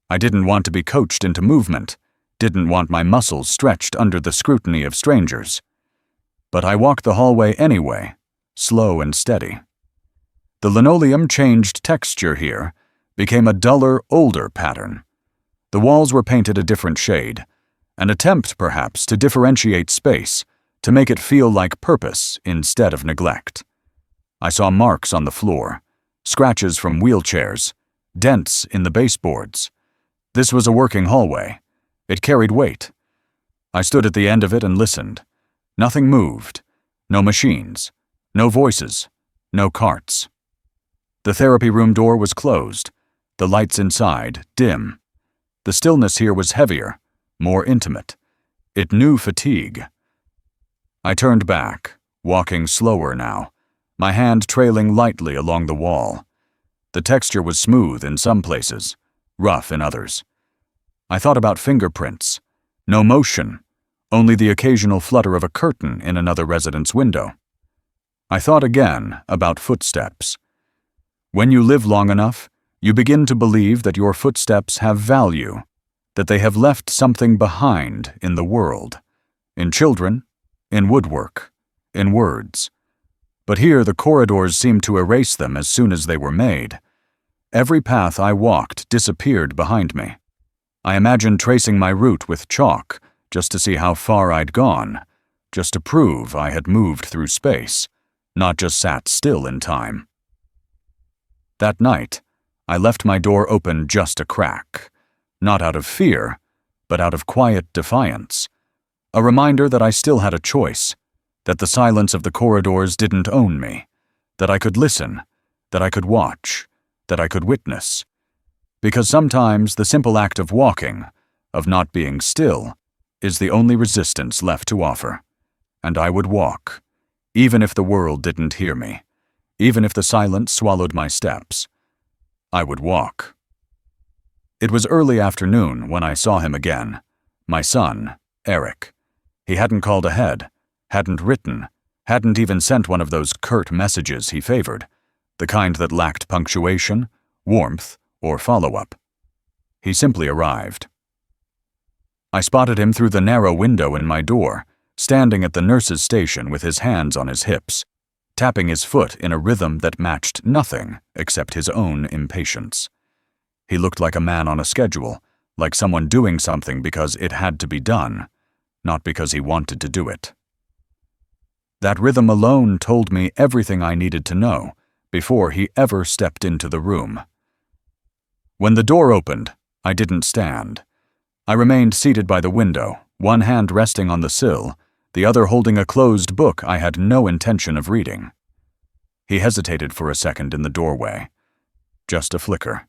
I didn't want to be coached into movement, didn't want my muscles stretched under the scrutiny of strangers. But I walked the hallway anyway, slow and steady. The linoleum changed texture here, became a duller, older pattern. The walls were painted a different shade, an attempt, perhaps, to differentiate space, to make it feel like purpose instead of neglect. I saw marks on the floor, scratches from wheelchairs, dents in the baseboards. This was a working hallway. It carried weight. I stood at the end of it and listened. Nothing moved. No machines. No voices. No carts. The therapy room door was closed. The lights inside, dim. The stillness here was heavier, more intimate. It knew fatigue. I turned back, walking slower now, my hand trailing lightly along the wall. The texture was smooth in some places, rough in others. I thought about fingerprints. No motion, only the occasional flutter of a curtain in another resident's window. I thought again about footsteps. When you live long enough, you begin to believe that your footsteps have value, that they have left something behind in the world, in children, in woodwork, in words. But here the corridors seemed to erase them as soon as they were made. Every path I walked disappeared behind me. I imagined tracing my route with chalk, just to see how far I'd gone, just to prove I had moved through space, not just sat still in time. That night, I left my door open just a crack, not out of fear, but out of quiet defiance, a reminder that I still had a choice, that the silence of the corridors didn't own me, that I could listen, that I could watch, that I could witness. Because sometimes the simple act of walking, of not being still, is the only resistance left to offer. And I would walk, even if the world didn't hear me, even if the silence swallowed my steps. I would walk. It was early afternoon when I saw him again. My son, Eric. He hadn't called ahead, hadn't written, hadn't even sent one of those curt messages he favored, the kind that lacked punctuation, warmth, or follow-up. He simply arrived. I spotted him through the narrow window in my door, standing at the nurse's station with his hands on his hips, tapping his foot in a rhythm that matched nothing except his own impatience. He looked like a man on a schedule, like someone doing something because it had to be done, not because he wanted to do it. That rhythm alone told me everything I needed to know before he ever stepped into the room. When the door opened, I didn't stand. I remained seated by the window, one hand resting on the sill, the other holding a closed book I had no intention of reading. He hesitated for a second in the doorway. Just a flicker.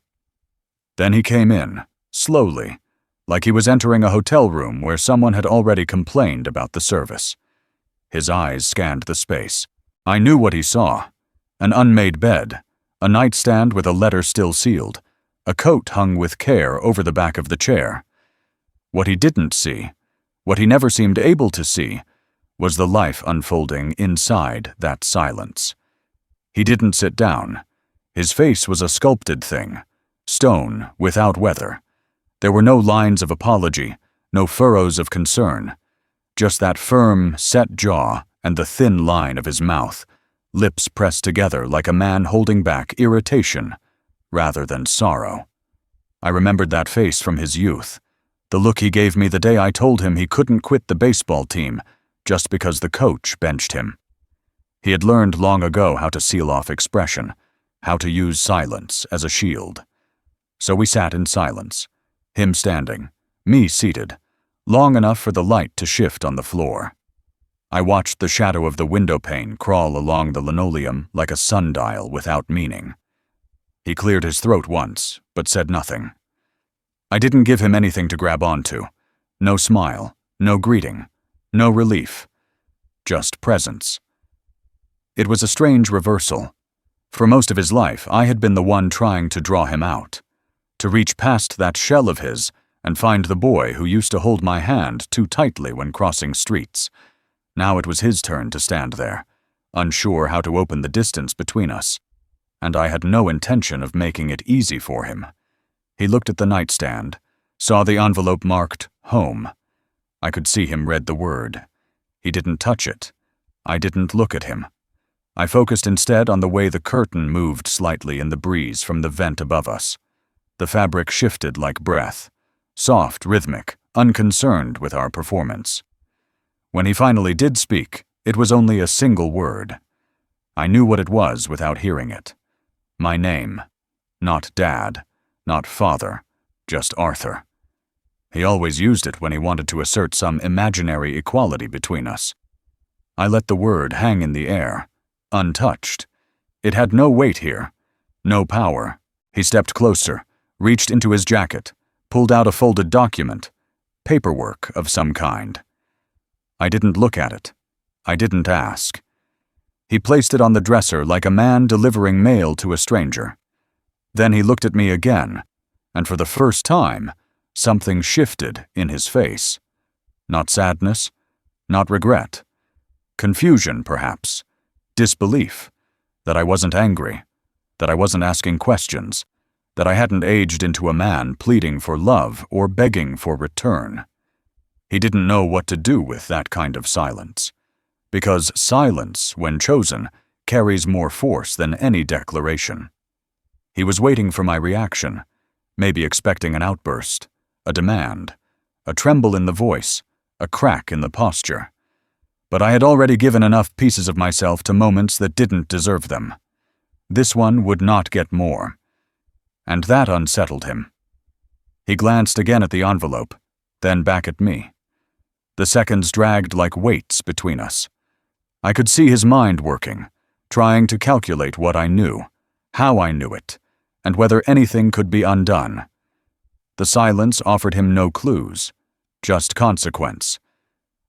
Then he came in, slowly, like he was entering a hotel room where someone had already complained about the service. His eyes scanned the space. I knew what he saw. An unmade bed, a nightstand with a letter still sealed, a coat hung with care over the back of the chair. What he didn't see What he never seemed able to see was the life unfolding inside that silence. He didn't sit down. His face was a sculpted thing, stone without weather. There were no lines of apology, no furrows of concern, just that firm, set jaw and the thin line of his mouth, lips pressed together like a man holding back irritation rather than sorrow. I remembered that face from his youth, the look he gave me the day I told him he couldn't quit the baseball team just because the coach benched him. He had learned long ago how to seal off expression, how to use silence as a shield. So we sat in silence, him standing, me seated, long enough for the light to shift on the floor. I watched the shadow of the window pane crawl along the linoleum like a sundial without meaning. He cleared his throat once, but said nothing. I didn't give him anything to grab onto. No smile, no greeting, no relief. Just presence. It was a strange reversal. For most of his life, I had been the one trying to draw him out, to reach past that shell of his and find the boy who used to hold my hand too tightly when crossing streets. Now it was his turn to stand there, unsure how to open the distance between us, and I had no intention of making it easy for him. He looked at the nightstand, saw the envelope marked home. I could see him read the word. He didn't touch it. I didn't look at him. I focused instead on the way the curtain moved slightly in the breeze from the vent above us. The fabric shifted like breath, soft, rhythmic, unconcerned with our performance. When he finally did speak, it was only a single word. I knew what it was without hearing it. My name. Not Dad, not Father, just Arthur. He always used it when he wanted to assert some imaginary equality between us. I let the word hang in the air, untouched. It had no weight here, no power. He stepped closer, reached into his jacket, pulled out a folded document, paperwork of some kind. I didn't look at it. I didn't ask. He placed it on the dresser like a man delivering mail to a stranger. Then he looked at me again, and for the first time, something shifted in his face. Not sadness, not regret. Confusion, perhaps. Disbelief. That I wasn't angry. That I wasn't asking questions. That I hadn't aged into a man pleading for love or begging for return. He didn't know what to do with that kind of silence. Because silence, when chosen, carries more force than any declaration. He was waiting for my reaction, maybe expecting an outburst, a demand, a tremble in the voice, a crack in the posture. But I had already given enough pieces of myself to moments that didn't deserve them. This one would not get more. And that unsettled him. He glanced again at the envelope, then back at me. The seconds dragged like weights between us. I could see his mind working, trying to calculate what I knew, how I knew it, and whether anything could be undone. The silence offered him no clues, just consequence.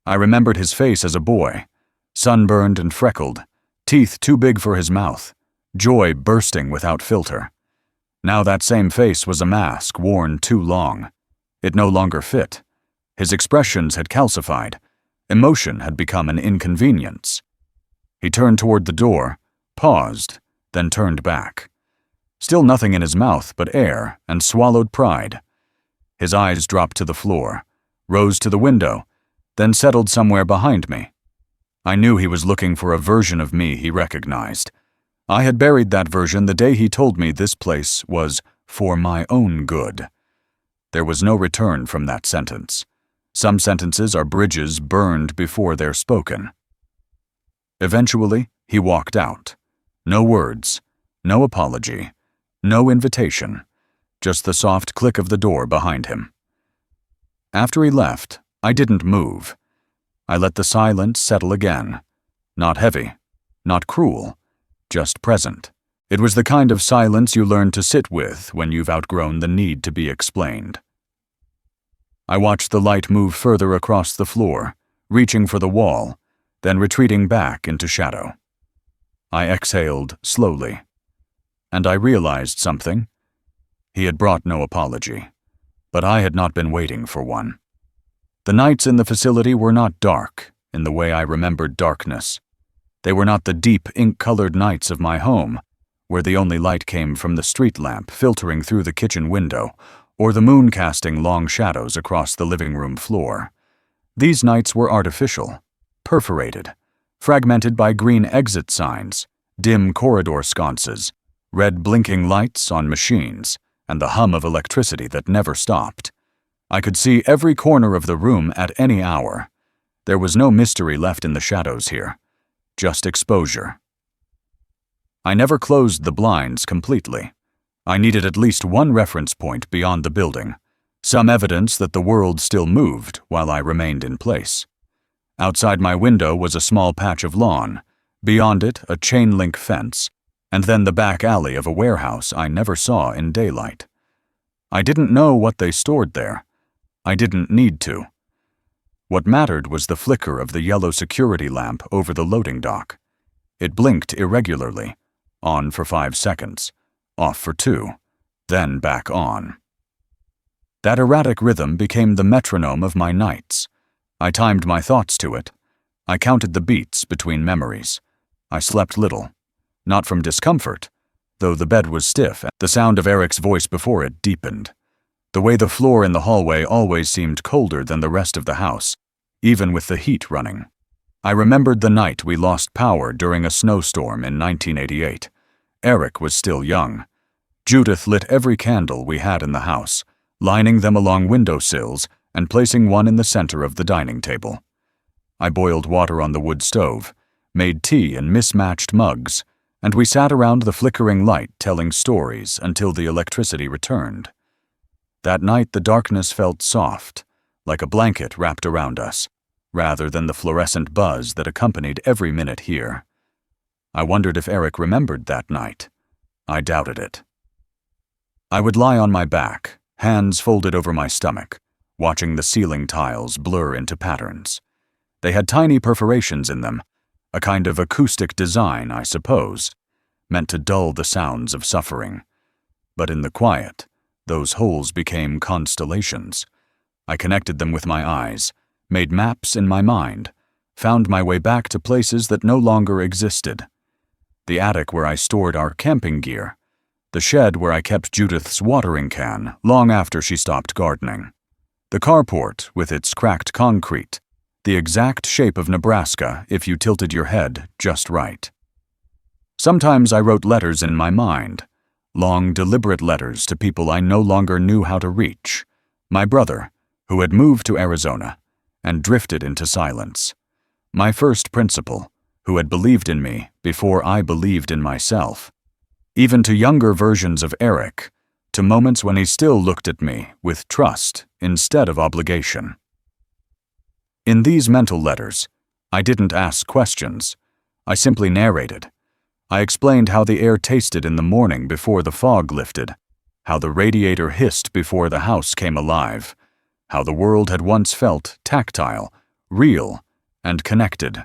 I remembered his face as a boy, sunburned and freckled, teeth too big for his mouth, joy bursting without filter. Now that same face was a mask worn too long. It no longer fit. His expressions had calcified. Emotion had become an inconvenience. He turned toward the door, paused, then turned back. Still nothing in his mouth but air and swallowed pride. His eyes dropped to the floor, rose to the window, then settled somewhere behind me. I knew he was looking for a version of me he recognized. I had buried that version the day he told me this place was for my own good. There was no return from that sentence. Some sentences are bridges burned before they're spoken. Eventually, he walked out. No words, no apology, no invitation, just the soft click of the door behind him. After he left, I didn't move. I let the silence settle again. Not heavy, not cruel, just present. It was the kind of silence you learn to sit with when you've outgrown the need to be explained. I watched the light move further across the floor, reaching for the wall, then retreating back into shadow. I exhaled slowly, and I realized something. He had brought no apology, but I had not been waiting for one. The nights in the facility were not dark in the way I remembered darkness. They were not the deep, ink-colored nights of my home, where the only light came from the street lamp filtering through the kitchen window, or the moon casting long shadows across the living room floor. These nights were artificial, perforated, fragmented by green exit signs, dim corridor sconces, red blinking lights on machines, and the hum of electricity that never stopped. I could see every corner of the room at any hour. There was no mystery left in the shadows here, just exposure. I never closed the blinds completely. I needed at least one reference point beyond the building, some evidence that the world still moved while I remained in place. Outside my window was a small patch of lawn, beyond it a chain-link fence, and then the back alley of a warehouse I never saw in daylight. I didn't know what they stored there. I didn't need to. What mattered was the flicker of the yellow security lamp over the loading dock. It blinked irregularly, on for 5 seconds, off for 2, then back on. That erratic rhythm became the metronome of my nights. I timed my thoughts to it. I counted the beats between memories. I slept little, not from discomfort, though the bed was stiff and the sound of Eric's voice before it deepened. The way the floor in the hallway always seemed colder than the rest of the house, even with the heat running. I remembered the night we lost power during a snowstorm in 1988. Eric was still young. Judith lit every candle we had in the house, lining them along windowsills and placing one in the center of the dining table. I boiled water on the wood stove, made tea in mismatched mugs, and we sat around the flickering light telling stories until the electricity returned. That night the darkness felt soft, like a blanket wrapped around us, rather than the fluorescent buzz that accompanied every minute here. I wondered if Eric remembered that night. I doubted it. I would lie on my back, hands folded over my stomach, watching the ceiling tiles blur into patterns. They had tiny perforations in them, a kind of acoustic design, I suppose, meant to dull the sounds of suffering. But in the quiet, those holes became constellations. I connected them with my eyes, made maps in my mind, found my way back to places that no longer existed. The attic where I stored our camping gear, the shed where I kept Judith's watering can long after she stopped gardening, the carport with its cracked concrete, the exact shape of Nebraska if you tilted your head just right. Sometimes I wrote letters in my mind, long, deliberate letters to people I no longer knew how to reach. My brother, who had moved to Arizona and drifted into silence. My first principal, who had believed in me before I believed in myself. Even to younger versions of Eric, to moments when he still looked at me with trust instead of obligation. In these mental letters, I didn't ask questions. I simply narrated. I explained how the air tasted in the morning before the fog lifted, how the radiator hissed before the house came alive, how the world had once felt tactile, real, and connected.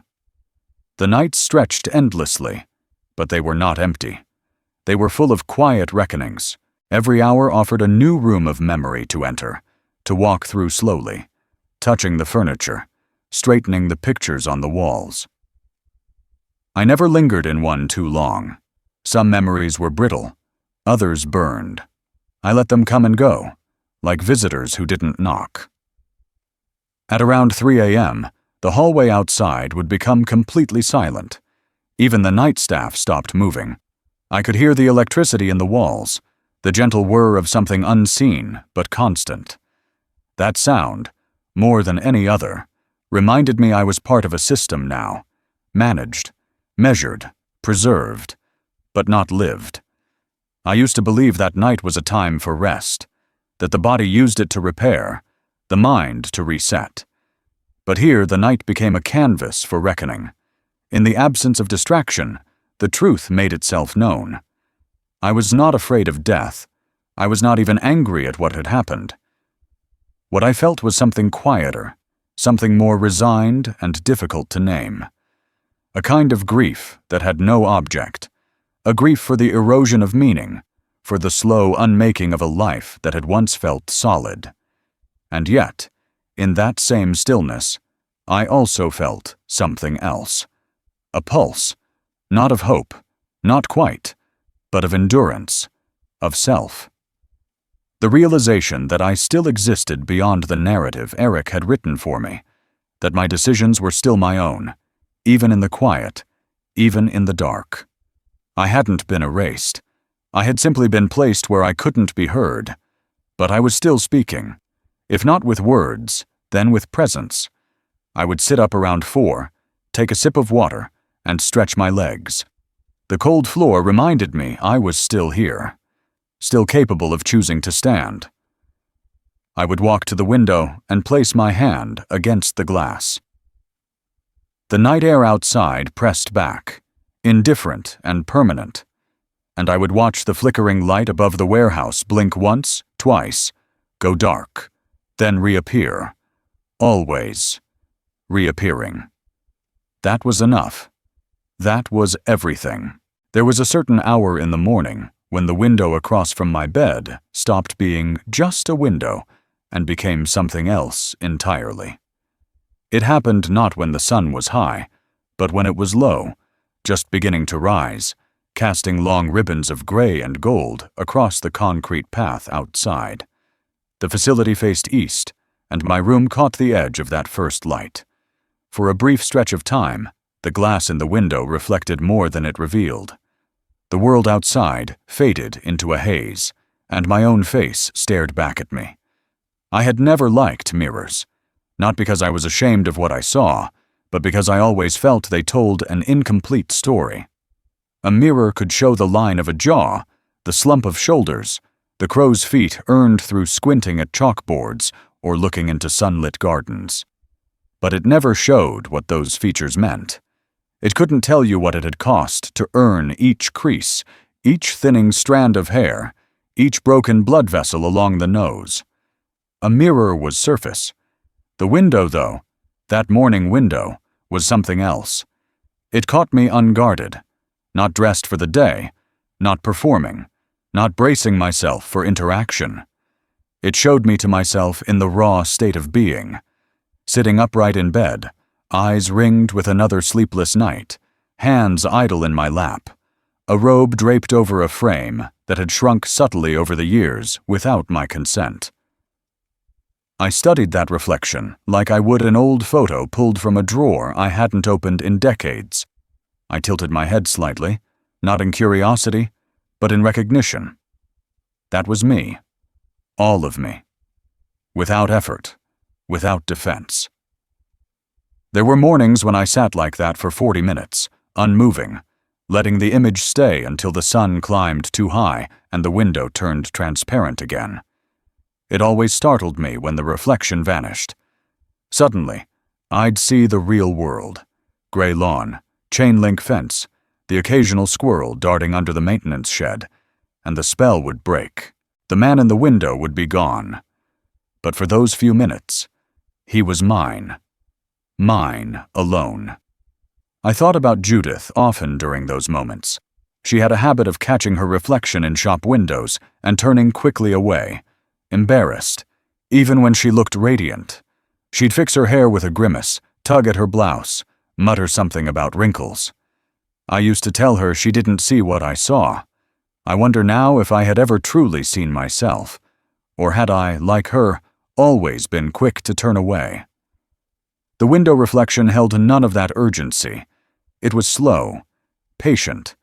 The nights stretched endlessly, but they were not empty. They were full of quiet reckonings. Every hour offered a new room of memory to enter, to walk through slowly, touching the furniture, straightening the pictures on the walls. I never lingered in one too long. Some memories were brittle, others burned. I let them come and go, like visitors who didn't knock. At around 3 a.m., the hallway outside would become completely silent. Even the night staff stopped moving. I could hear the electricity in the walls, the gentle whir of something unseen but constant. That sound, more than any other, reminded me I was part of a system now, managed, measured, preserved, but not lived. I used to believe that night was a time for rest, that the body used it to repair, the mind to reset. But here the night became a canvas for reckoning. In the absence of distraction, the truth made itself known. I was not afraid of death. I was not even angry at what had happened. What I felt was something quieter, something more resigned and difficult to name. A kind of grief that had no object, a grief for the erosion of meaning, for the slow unmaking of a life that had once felt solid. And yet, in that same stillness, I also felt something else. A pulse, not of hope, not quite, but of endurance, of self. The realization that I still existed beyond the narrative Eric had written for me, that my decisions were still my own, even in the quiet, even in the dark. I hadn't been erased. I had simply been placed where I couldn't be heard, but I was still speaking, if not with words, then with presence. I would sit up around 4, take a sip of water, and stretch my legs. The cold floor reminded me I was still here, still capable of choosing to stand. I would walk to the window and place my hand against the glass. The night air outside pressed back, indifferent and permanent, and I would watch the flickering light above the warehouse blink once, twice, go dark, then reappear, always reappearing. That was enough. That was everything. There was a certain hour in the morning when the window across from my bed stopped being just a window and became something else entirely. It happened not when the sun was high, but when it was low, just beginning to rise, casting long ribbons of gray and gold across the concrete path outside. The facility faced east, and my room caught the edge of that first light. For a brief stretch of time, the glass in the window reflected more than it revealed. The world outside faded into a haze, and my own face stared back at me. I had never liked mirrors, not because I was ashamed of what I saw, but because I always felt they told an incomplete story. A mirror could show the line of a jaw, the slump of shoulders, the crow's feet earned through squinting at chalkboards or looking into sunlit gardens. But it never showed what those features meant. It couldn't tell you what it had cost to earn each crease, each thinning strand of hair, each broken blood vessel along the nose. A mirror was surface. The window, though, that morning window, was something else. It caught me unguarded, not dressed for the day, not performing, not bracing myself for interaction. It showed me to myself in the raw state of being, sitting upright in bed, eyes ringed with another sleepless night, hands idle in my lap, a robe draped over a frame that had shrunk subtly over the years without my consent. I studied that reflection like I would an old photo pulled from a drawer I hadn't opened in decades. I tilted my head slightly, not in curiosity, but in recognition. That was me. All of me. Without effort, without defense. There were mornings when I sat like that for 40 minutes, unmoving, letting the image stay until the sun climbed too high and the window turned transparent again. It always startled me when the reflection vanished. Suddenly, I'd see the real world. Gray lawn, chain-link fence, the occasional squirrel darting under the maintenance shed, and the spell would break. The man in the window would be gone. But for those few minutes, he was mine. Mine alone. I thought about Judith often during those moments. She had a habit of catching her reflection in shop windows and turning quickly away, embarrassed, even when she looked radiant. She'd fix her hair with a grimace, tug at her blouse, mutter something about wrinkles. I used to tell her she didn't see what I saw. I wonder now if I had ever truly seen myself, or had I, like her, always been quick to turn away. The window reflection held none of that urgency. It was slow, patient.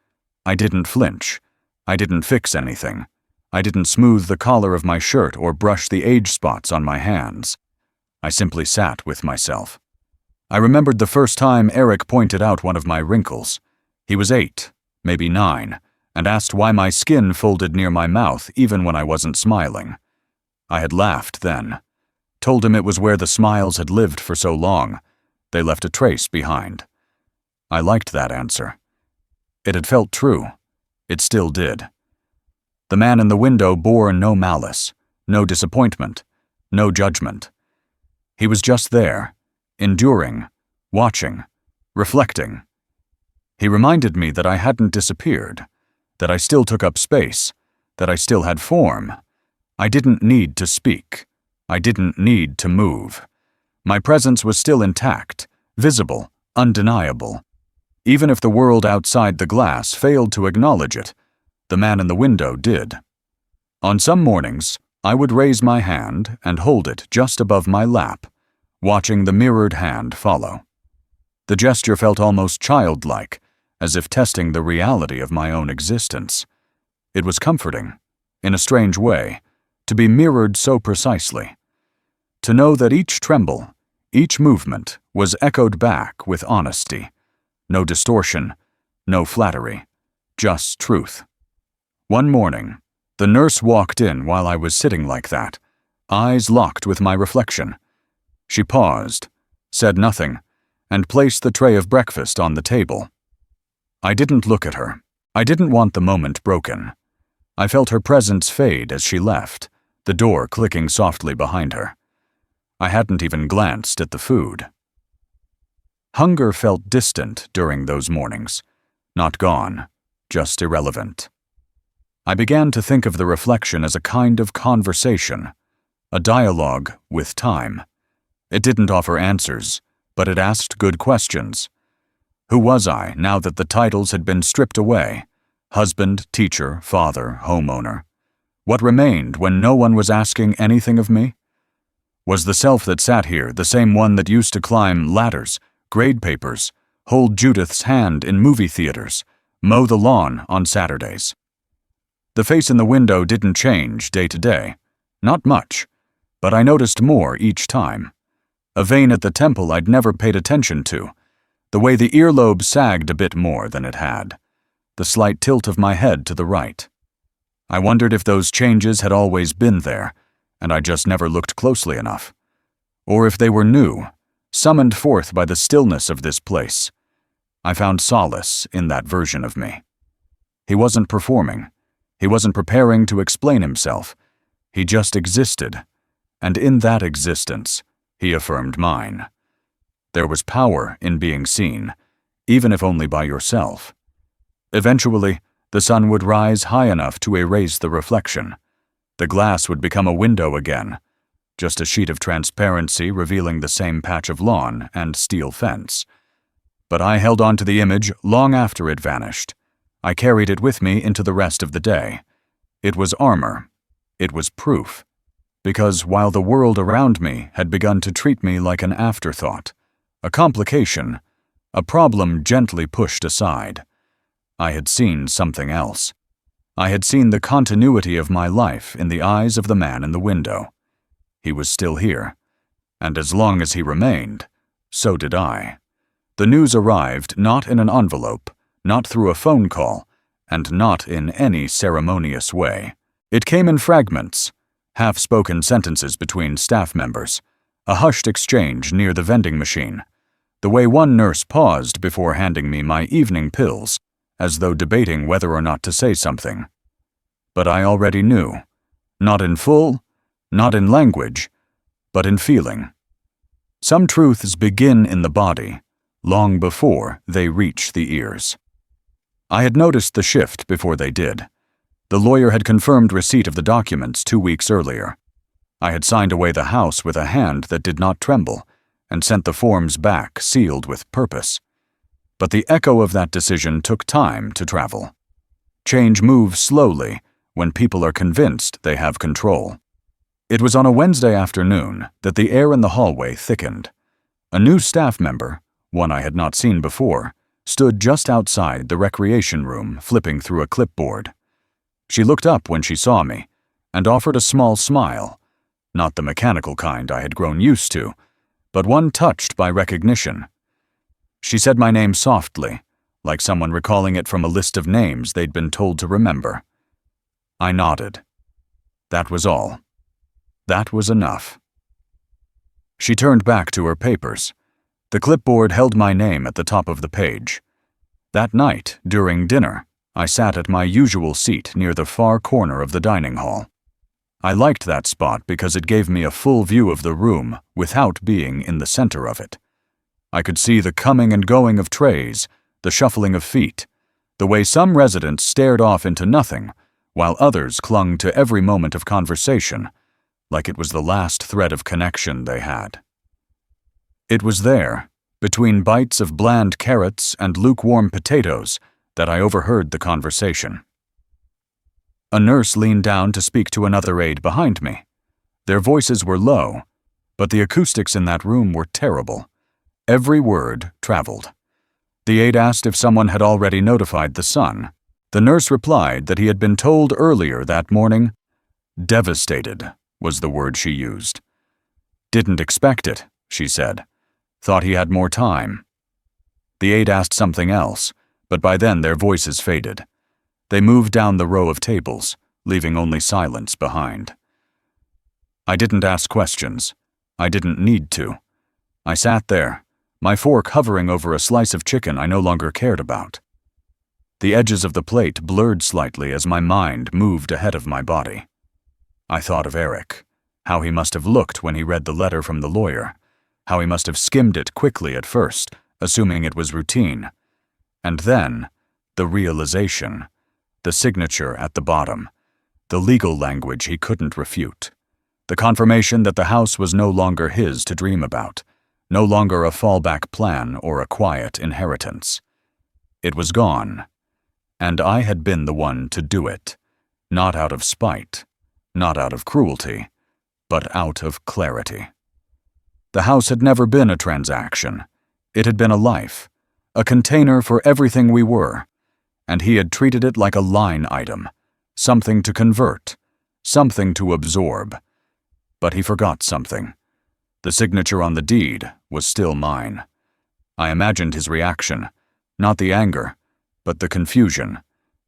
I didn't flinch. I didn't fix anything. I didn't smooth the collar of my shirt or brush the age spots on my hands. I simply sat with myself. I remembered the first time Eric pointed out one of my wrinkles. He was 8, maybe 9, and asked why my skin folded near my mouth even when I wasn't smiling. I had laughed then, told him it was where the smiles had lived for so long. They left a trace behind. I liked that answer. It had felt true. It still did. The man in the window bore no malice, no disappointment, no judgment. He was just there, enduring, watching, reflecting. He reminded me that I hadn't disappeared, that I still took up space, that I still had form. I didn't need to speak. I didn't need to move. My presence was still intact, visible, undeniable. Even if the world outside the glass failed to acknowledge it, the man in the window did. On some mornings, I would raise my hand and hold it just above my lap, watching the mirrored hand follow. The gesture felt almost childlike, as if testing the reality of my own existence. It was comforting, in a strange way, to be mirrored so precisely. To know that each tremble, each movement was echoed back with honesty. No distortion, no flattery, just truth. One morning, the nurse walked in while I was sitting like that, eyes locked with my reflection. She paused, said nothing, and placed the tray of breakfast on the table. I didn't look at her. I didn't want the moment broken. I felt her presence fade as she left, the door clicking softly behind her. I hadn't even glanced at the food. Hunger felt distant during those mornings, not gone, just irrelevant. I began to think of the reflection as a kind of conversation, a dialogue with time. It didn't offer answers, but it asked good questions. Who was I now that the titles had been stripped away? Husband, teacher, father, homeowner. What remained when no one was asking anything of me? Was the self that sat here the same one that used to climb ladders, grade papers, hold Judith's hand in movie theaters, mow the lawn on Saturdays? The face in the window didn't change day to day. Not much, but I noticed more each time. A vein at the temple I'd never paid attention to, the way the earlobe sagged a bit more than it had, the slight tilt of my head to the right. I wondered if those changes had always been there, and I just never looked closely enough. Or if they were new, summoned forth by the stillness of this place. I found solace in that version of me. He wasn't performing. He wasn't preparing to explain himself. He just existed, and in that existence, he affirmed mine. There was power in being seen, even if only by yourself. Eventually, the sun would rise high enough to erase the reflection. The glass would become a window again, just a sheet of transparency revealing the same patch of lawn and steel fence. But I held on to the image long after it vanished. I carried it with me into the rest of the day. It was armor. It was proof. Because while the world around me had begun to treat me like an afterthought, a complication, a problem gently pushed aside, I had seen something else. I had seen the continuity of my life in the eyes of the man in the window. He was still here, and as long as he remained, so did I. The news arrived not in an envelope, not through a phone call, and not in any ceremonious way. It came in fragments, half-spoken sentences between staff members, a hushed exchange near the vending machine, the way one nurse paused before handing me my evening pills, as though debating whether or not to say something. But I already knew, not in full, not in language, but in feeling. Some truths begin in the body, long before they reach the ears. I had noticed the shift before they did. The lawyer had confirmed receipt of the documents 2 weeks earlier. I had signed away the house with a hand that did not tremble, and sent the forms back sealed with purpose. But the echo of that decision took time to travel. Change moves slowly when people are convinced they have control. It was on a Wednesday afternoon that the air in the hallway thickened. A new staff member, one I had not seen before, stood just outside the recreation room flipping through a clipboard. She looked up when she saw me and offered a small smile, not the mechanical kind I had grown used to, but one touched by recognition. She said my name softly, like someone recalling it from a list of names they'd been told to remember. I nodded. That was all. That was enough. She turned back to her papers. The clipboard held my name at the top of the page. That night, during dinner, I sat at my usual seat near the far corner of the dining hall. I liked that spot because it gave me a full view of the room without being in the center of it. I could see the coming and going of trays, the shuffling of feet, the way some residents stared off into nothing, while others clung to every moment of conversation, like it was the last thread of connection they had. It was there, between bites of bland carrots and lukewarm potatoes, that I overheard the conversation. A nurse leaned down to speak to another aide behind me. Their voices were low, but the acoustics in that room were terrible. Every word traveled. The aide asked if someone had already notified the son. The nurse replied that he had been told earlier that morning. Devastated was the word she used. Didn't expect it, she said. Thought he had more time. The aide asked something else, but by then their voices faded. They moved down the row of tables, leaving only silence behind. I didn't ask questions. I didn't need to. I sat there, my fork hovering over a slice of chicken I no longer cared about. The edges of the plate blurred slightly as my mind moved ahead of my body. I thought of Eric, how he must have looked when he read the letter from the lawyer, how he must have skimmed it quickly at first, assuming it was routine. And then, the realization, the signature at the bottom, the legal language he couldn't refute, the confirmation that the house was no longer his to dream about, no longer a fallback plan or a quiet inheritance. It was gone, and I had been the one to do it, not out of spite, not out of cruelty, but out of clarity. The house had never been a transaction. It had been a life, a container for everything we were, and he had treated it like a line item, something to convert, something to absorb. But he forgot something. The signature on the deed was still mine. I imagined his reaction, not the anger, but the confusion,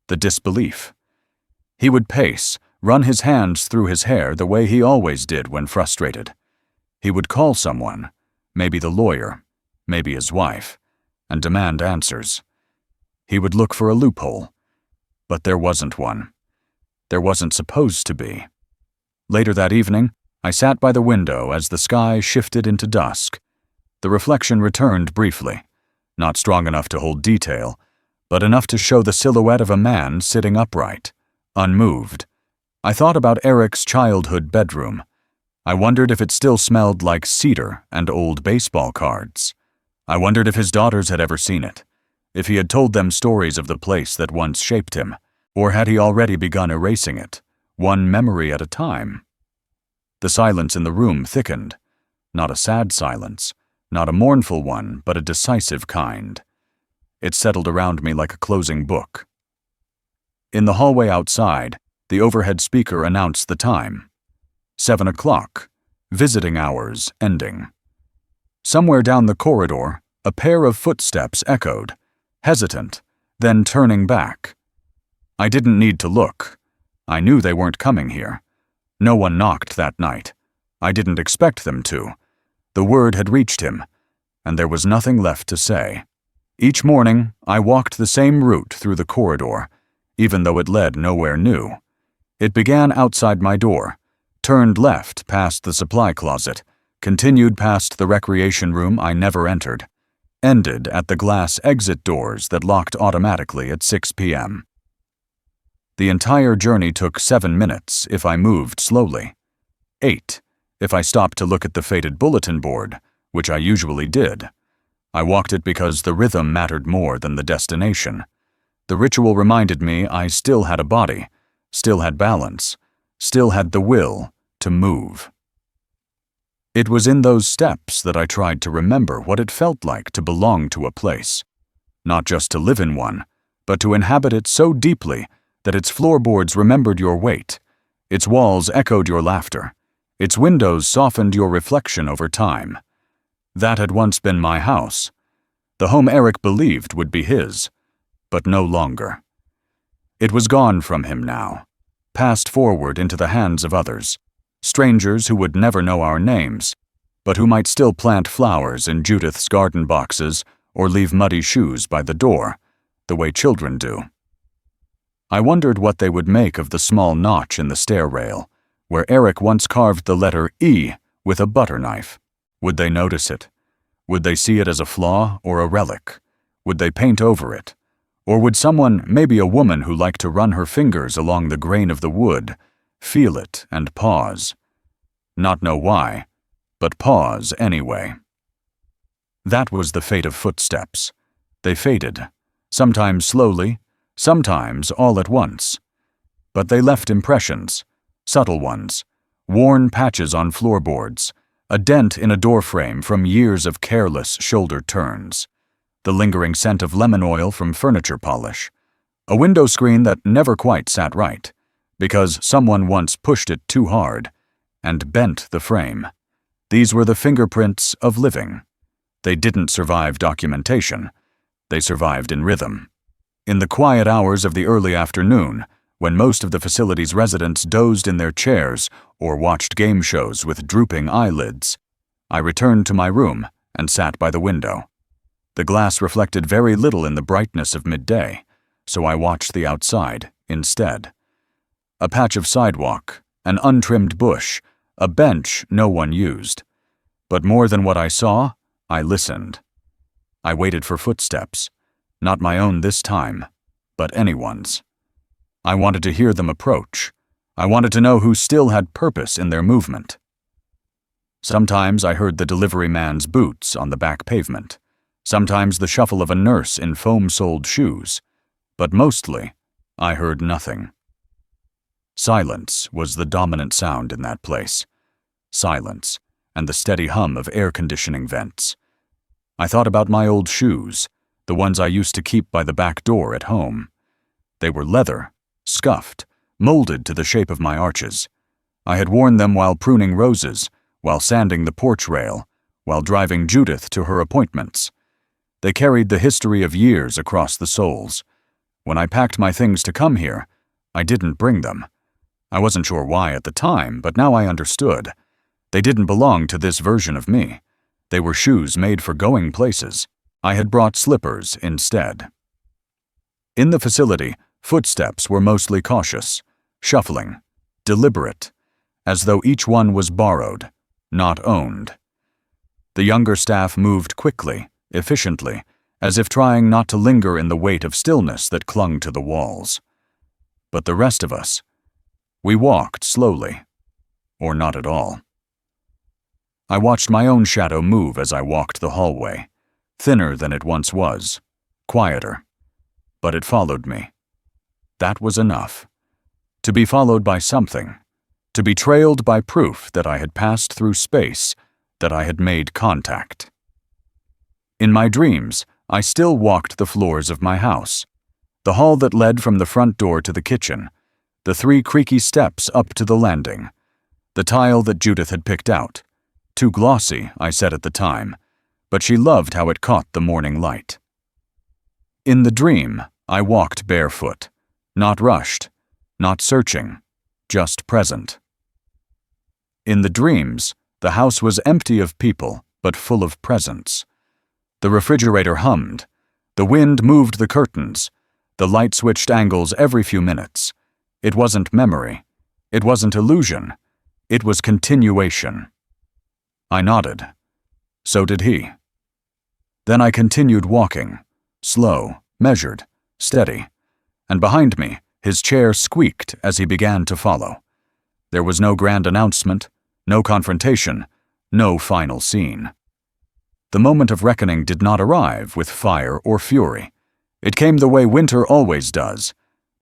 the disbelief. He would pace, run his hands through his hair the way he always did when frustrated. He would call someone, maybe the lawyer, maybe his wife, and demand answers. He would look for a loophole, but there wasn't one. There wasn't supposed to be. Later that evening, I sat by the window as the sky shifted into dusk. The reflection returned briefly, not strong enough to hold detail, but enough to show the silhouette of a man sitting upright, unmoved. I thought about Eric's childhood bedroom. I wondered if it still smelled like cedar and old baseball cards. I wondered if his daughters had ever seen it, if he had told them stories of the place that once shaped him, or had he already begun erasing it, one memory at a time. The silence in the room thickened, not a sad silence, not a mournful one, but a decisive kind. It settled around me like a closing book. In the hallway outside, the overhead speaker announced the time. 7 o'clock, visiting hours ending. Somewhere down the corridor, a pair of footsteps echoed, hesitant, then turning back. I didn't need to look. I knew they weren't coming here. No one knocked that night. I didn't expect them to. The word had reached him, and there was nothing left to say. Each morning, I walked the same route through the corridor, even though it led nowhere new. It began outside my door, turned left past the supply closet, continued past the recreation room I never entered, ended at the glass exit doors that locked automatically at 6 p.m. The entire journey took 7 minutes if I moved slowly. 8 if I stopped to look at the faded bulletin board, which I usually did. I walked it because the rhythm mattered more than the destination. The ritual reminded me I still had a body, still had balance, still had the will to move. It was in those steps that I tried to remember what it felt like to belong to a place, not just to live in one, but to inhabit it so deeply that its floorboards remembered your weight, its walls echoed your laughter, its windows softened your reflection over time. That had once been my house, the home Eric believed would be his, but no longer. It was gone from him now, passed forward into the hands of others, strangers who would never know our names, but who might still plant flowers in Judith's garden boxes or leave muddy shoes by the door, the way children do. I wondered what they would make of the small notch in the stair rail, where Eric once carved the letter E with a butter knife. Would they notice it? Would they see it as a flaw or a relic? Would they paint over it? Or would someone, maybe a woman who liked to run her fingers along the grain of the wood, feel it and pause? Not know why, but pause anyway. That was the fate of footsteps. They faded, sometimes slowly, sometimes all at once. But they left impressions, subtle ones, worn patches on floorboards, a dent in a doorframe from years of careless shoulder turns, the lingering scent of lemon oil from furniture polish, a window screen that never quite sat right, because someone once pushed it too hard and bent the frame. These were the fingerprints of living. They didn't survive documentation. They survived in rhythm. In the quiet hours of the early afternoon, when most of the facility's residents dozed in their chairs or watched game shows with drooping eyelids, I returned to my room and sat by the window. The glass reflected very little in the brightness of midday, so I watched the outside instead. A patch of sidewalk, an untrimmed bush, a bench no one used. But more than what I saw, I listened. I waited for footsteps, not my own this time, but anyone's. I wanted to hear them approach. I wanted to know who still had purpose in their movement. Sometimes I heard the delivery man's boots on the back pavement. Sometimes the shuffle of a nurse in foam-soled shoes. But mostly, I heard nothing. Silence was the dominant sound in that place. Silence, and the steady hum of air conditioning vents. I thought about my old shoes, the ones I used to keep by the back door at home. They were leather, scuffed, molded to the shape of my arches. I had worn them while pruning roses, while sanding the porch rail, while driving Judith to her appointments. They carried the history of years across the soles. When I packed my things to come here, I didn't bring them. I wasn't sure why at the time, but now I understood. They didn't belong to this version of me. They were shoes made for going places. I had brought slippers instead. In the facility, footsteps were mostly cautious, shuffling, deliberate, as though each one was borrowed, not owned. The younger staff moved quickly, efficiently, as if trying not to linger in the weight of stillness that clung to the walls. But the rest of us, we walked slowly, or not at all. I watched my own shadow move as I walked the hallway, thinner than it once was, quieter. But it followed me. That was enough. To be followed by something, to be trailed by proof that I had passed through space, that I had made contact. In my dreams, I still walked the floors of my house, the hall that led from the front door to the kitchen, the 3 creaky steps up to the landing, the tile that Judith had picked out. Too glossy, I said at the time, but she loved how it caught the morning light. In the dream, I walked barefoot, not rushed, not searching, just present. In the dreams, the house was empty of people, but full of presence. The refrigerator hummed, the wind moved the curtains, the light switched angles every few minutes. It wasn't memory, it wasn't illusion, it was continuation. I nodded. So did he. Then I continued walking, slow, measured, steady, and behind me, his chair squeaked as he began to follow. There was no grand announcement, no confrontation, no final scene. The moment of reckoning did not arrive with fire or fury. It came the way winter always does,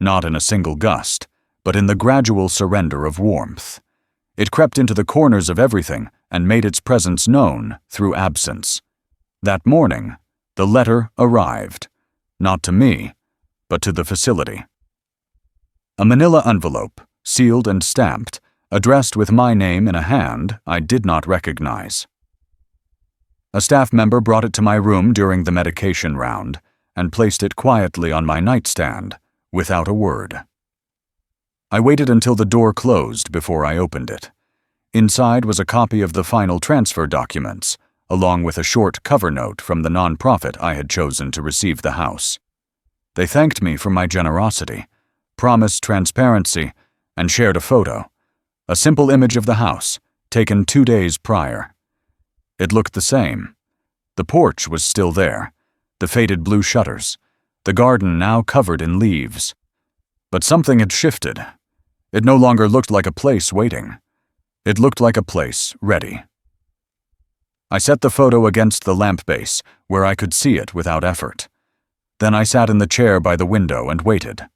not in a single gust, but in the gradual surrender of warmth. It crept into the corners of everything and made its presence known through absence. That morning, the letter arrived, not to me, but to the facility. A manila envelope, sealed and stamped, addressed with my name in a hand I did not recognize. A staff member brought it to my room during the medication round and placed it quietly on my nightstand, without a word. I waited until the door closed before I opened it. Inside was a copy of the final transfer documents, along with a short cover note from the nonprofit I had chosen to receive the house. They thanked me for my generosity, promised transparency, and shared a photo, a simple image of the house, taken 2 days prior. It looked the same. The porch was still there, the faded blue shutters, the garden now covered in leaves. But something had shifted. It no longer looked like a place waiting. It looked like a place ready. I set the photo against the lamp base, where I could see it without effort. Then I sat in the chair by the window and waited.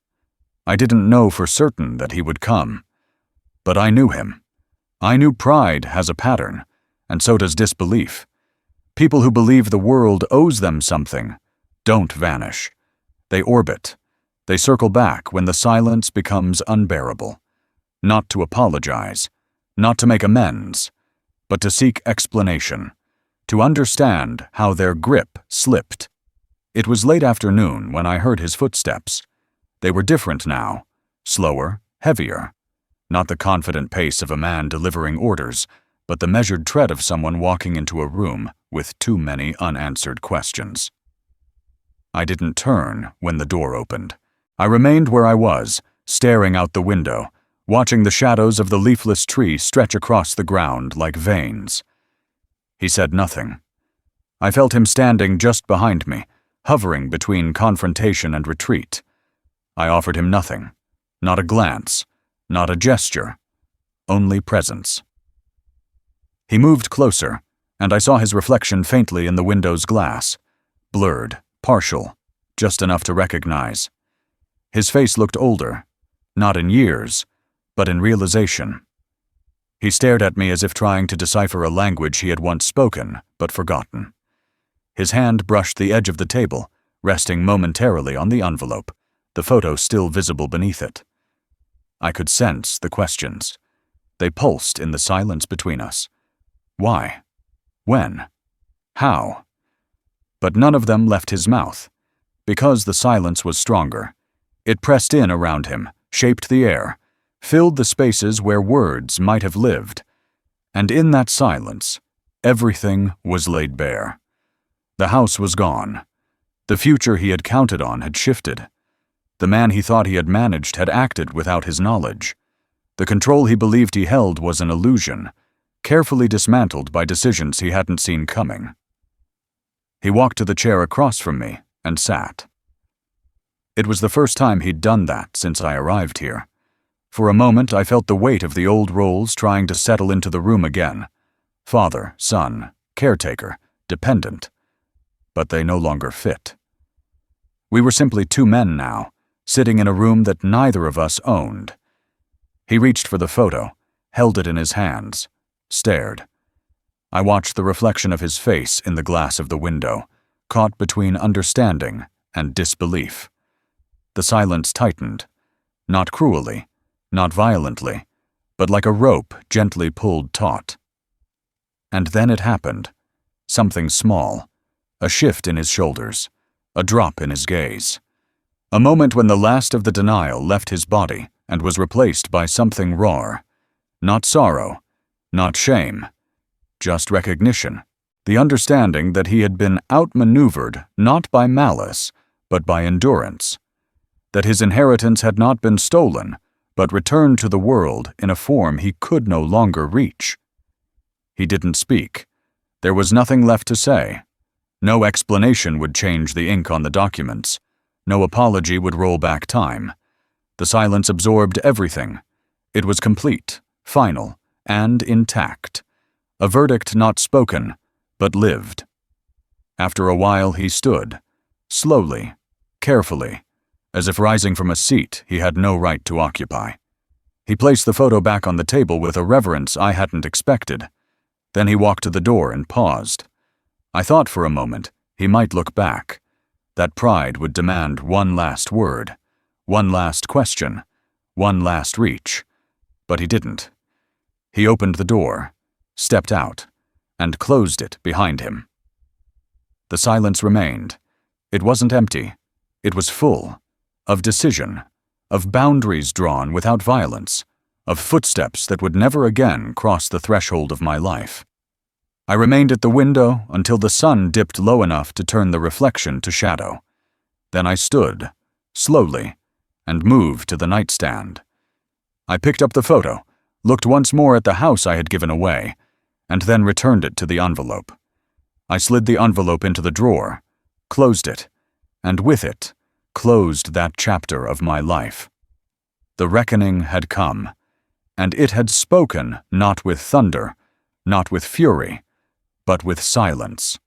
I didn't know for certain that he would come. But I knew him. I knew pride has a pattern, and so does disbelief. People who believe the world owes them something don't vanish. They orbit. They circle back when the silence becomes unbearable. Not to apologize, not to make amends, but to seek explanation, to understand how their grip slipped. It was late afternoon when I heard his footsteps. They were different now, slower, heavier. Not the confident pace of a man delivering orders, but the measured tread of someone walking into a room with too many unanswered questions. I didn't turn when the door opened. I remained where I was, staring out the window, watching the shadows of the leafless tree stretch across the ground like veins. He said nothing. I felt him standing just behind me, hovering between confrontation and retreat. I offered him nothing, not a glance, not a gesture, only presence. He moved closer, and I saw his reflection faintly in the window's glass, blurred, partial, just enough to recognize. His face looked older, not in years, but in realization. He stared at me as if trying to decipher a language he had once spoken, but forgotten. His hand brushed the edge of the table, resting momentarily on the envelope, the photo still visible beneath it. I could sense the questions. They pulsed in the silence between us. Why? When? How? But none of them left his mouth. Because the silence was stronger. It pressed in around him, shaped the air, filled the spaces where words might have lived. And in that silence, everything was laid bare. The house was gone. The future he had counted on had shifted. The man he thought he had managed had acted without his knowledge. The control he believed he held was an illusion, carefully dismantled by decisions he hadn't seen coming. He walked to the chair across from me and sat. It was the first time he'd done that since I arrived here. For a moment I felt the weight of the old roles trying to settle into the room again. Father, son, caretaker, dependent. But they no longer fit. We were simply two men now, sitting in a room that neither of us owned. He reached for the photo, held it in his hands, stared. I watched the reflection of his face in the glass of the window, caught between understanding and disbelief. The silence tightened, not cruelly, not violently, but like a rope gently pulled taut. And then it happened. Something small, a shift in his shoulders, a drop in his gaze. A moment when the last of the denial left his body and was replaced by something raw. Not sorrow, not shame, just recognition, the understanding that he had been outmaneuvered not by malice, but by endurance, that his inheritance had not been stolen, but returned to the world in a form he could no longer reach. He didn't speak. There was nothing left to say. No explanation would change the ink on the documents. No apology would roll back time. The silence absorbed everything. It was complete, final, and intact. A verdict not spoken, but lived. After a while he stood, slowly, carefully, as if rising from a seat he had no right to occupy. He placed the photo back on the table with a reverence I hadn't expected. Then he walked to the door and paused. I thought for a moment he might look back. That pride would demand one last word, one last question, one last reach. But he didn't. He opened the door, stepped out, and closed it behind him. The silence remained. It wasn't empty. It was full. Of decision, of boundaries drawn without violence, of footsteps that would never again cross the threshold of my life. I remained at the window until the sun dipped low enough to turn the reflection to shadow. Then I stood, slowly, and moved to the nightstand. I picked up the photo, looked once more at the house I had given away, and then returned it to the envelope. I slid the envelope into the drawer, closed it, and with it, closed that chapter of my life. The reckoning had come, and it had spoken not with thunder, not with fury, but with silence.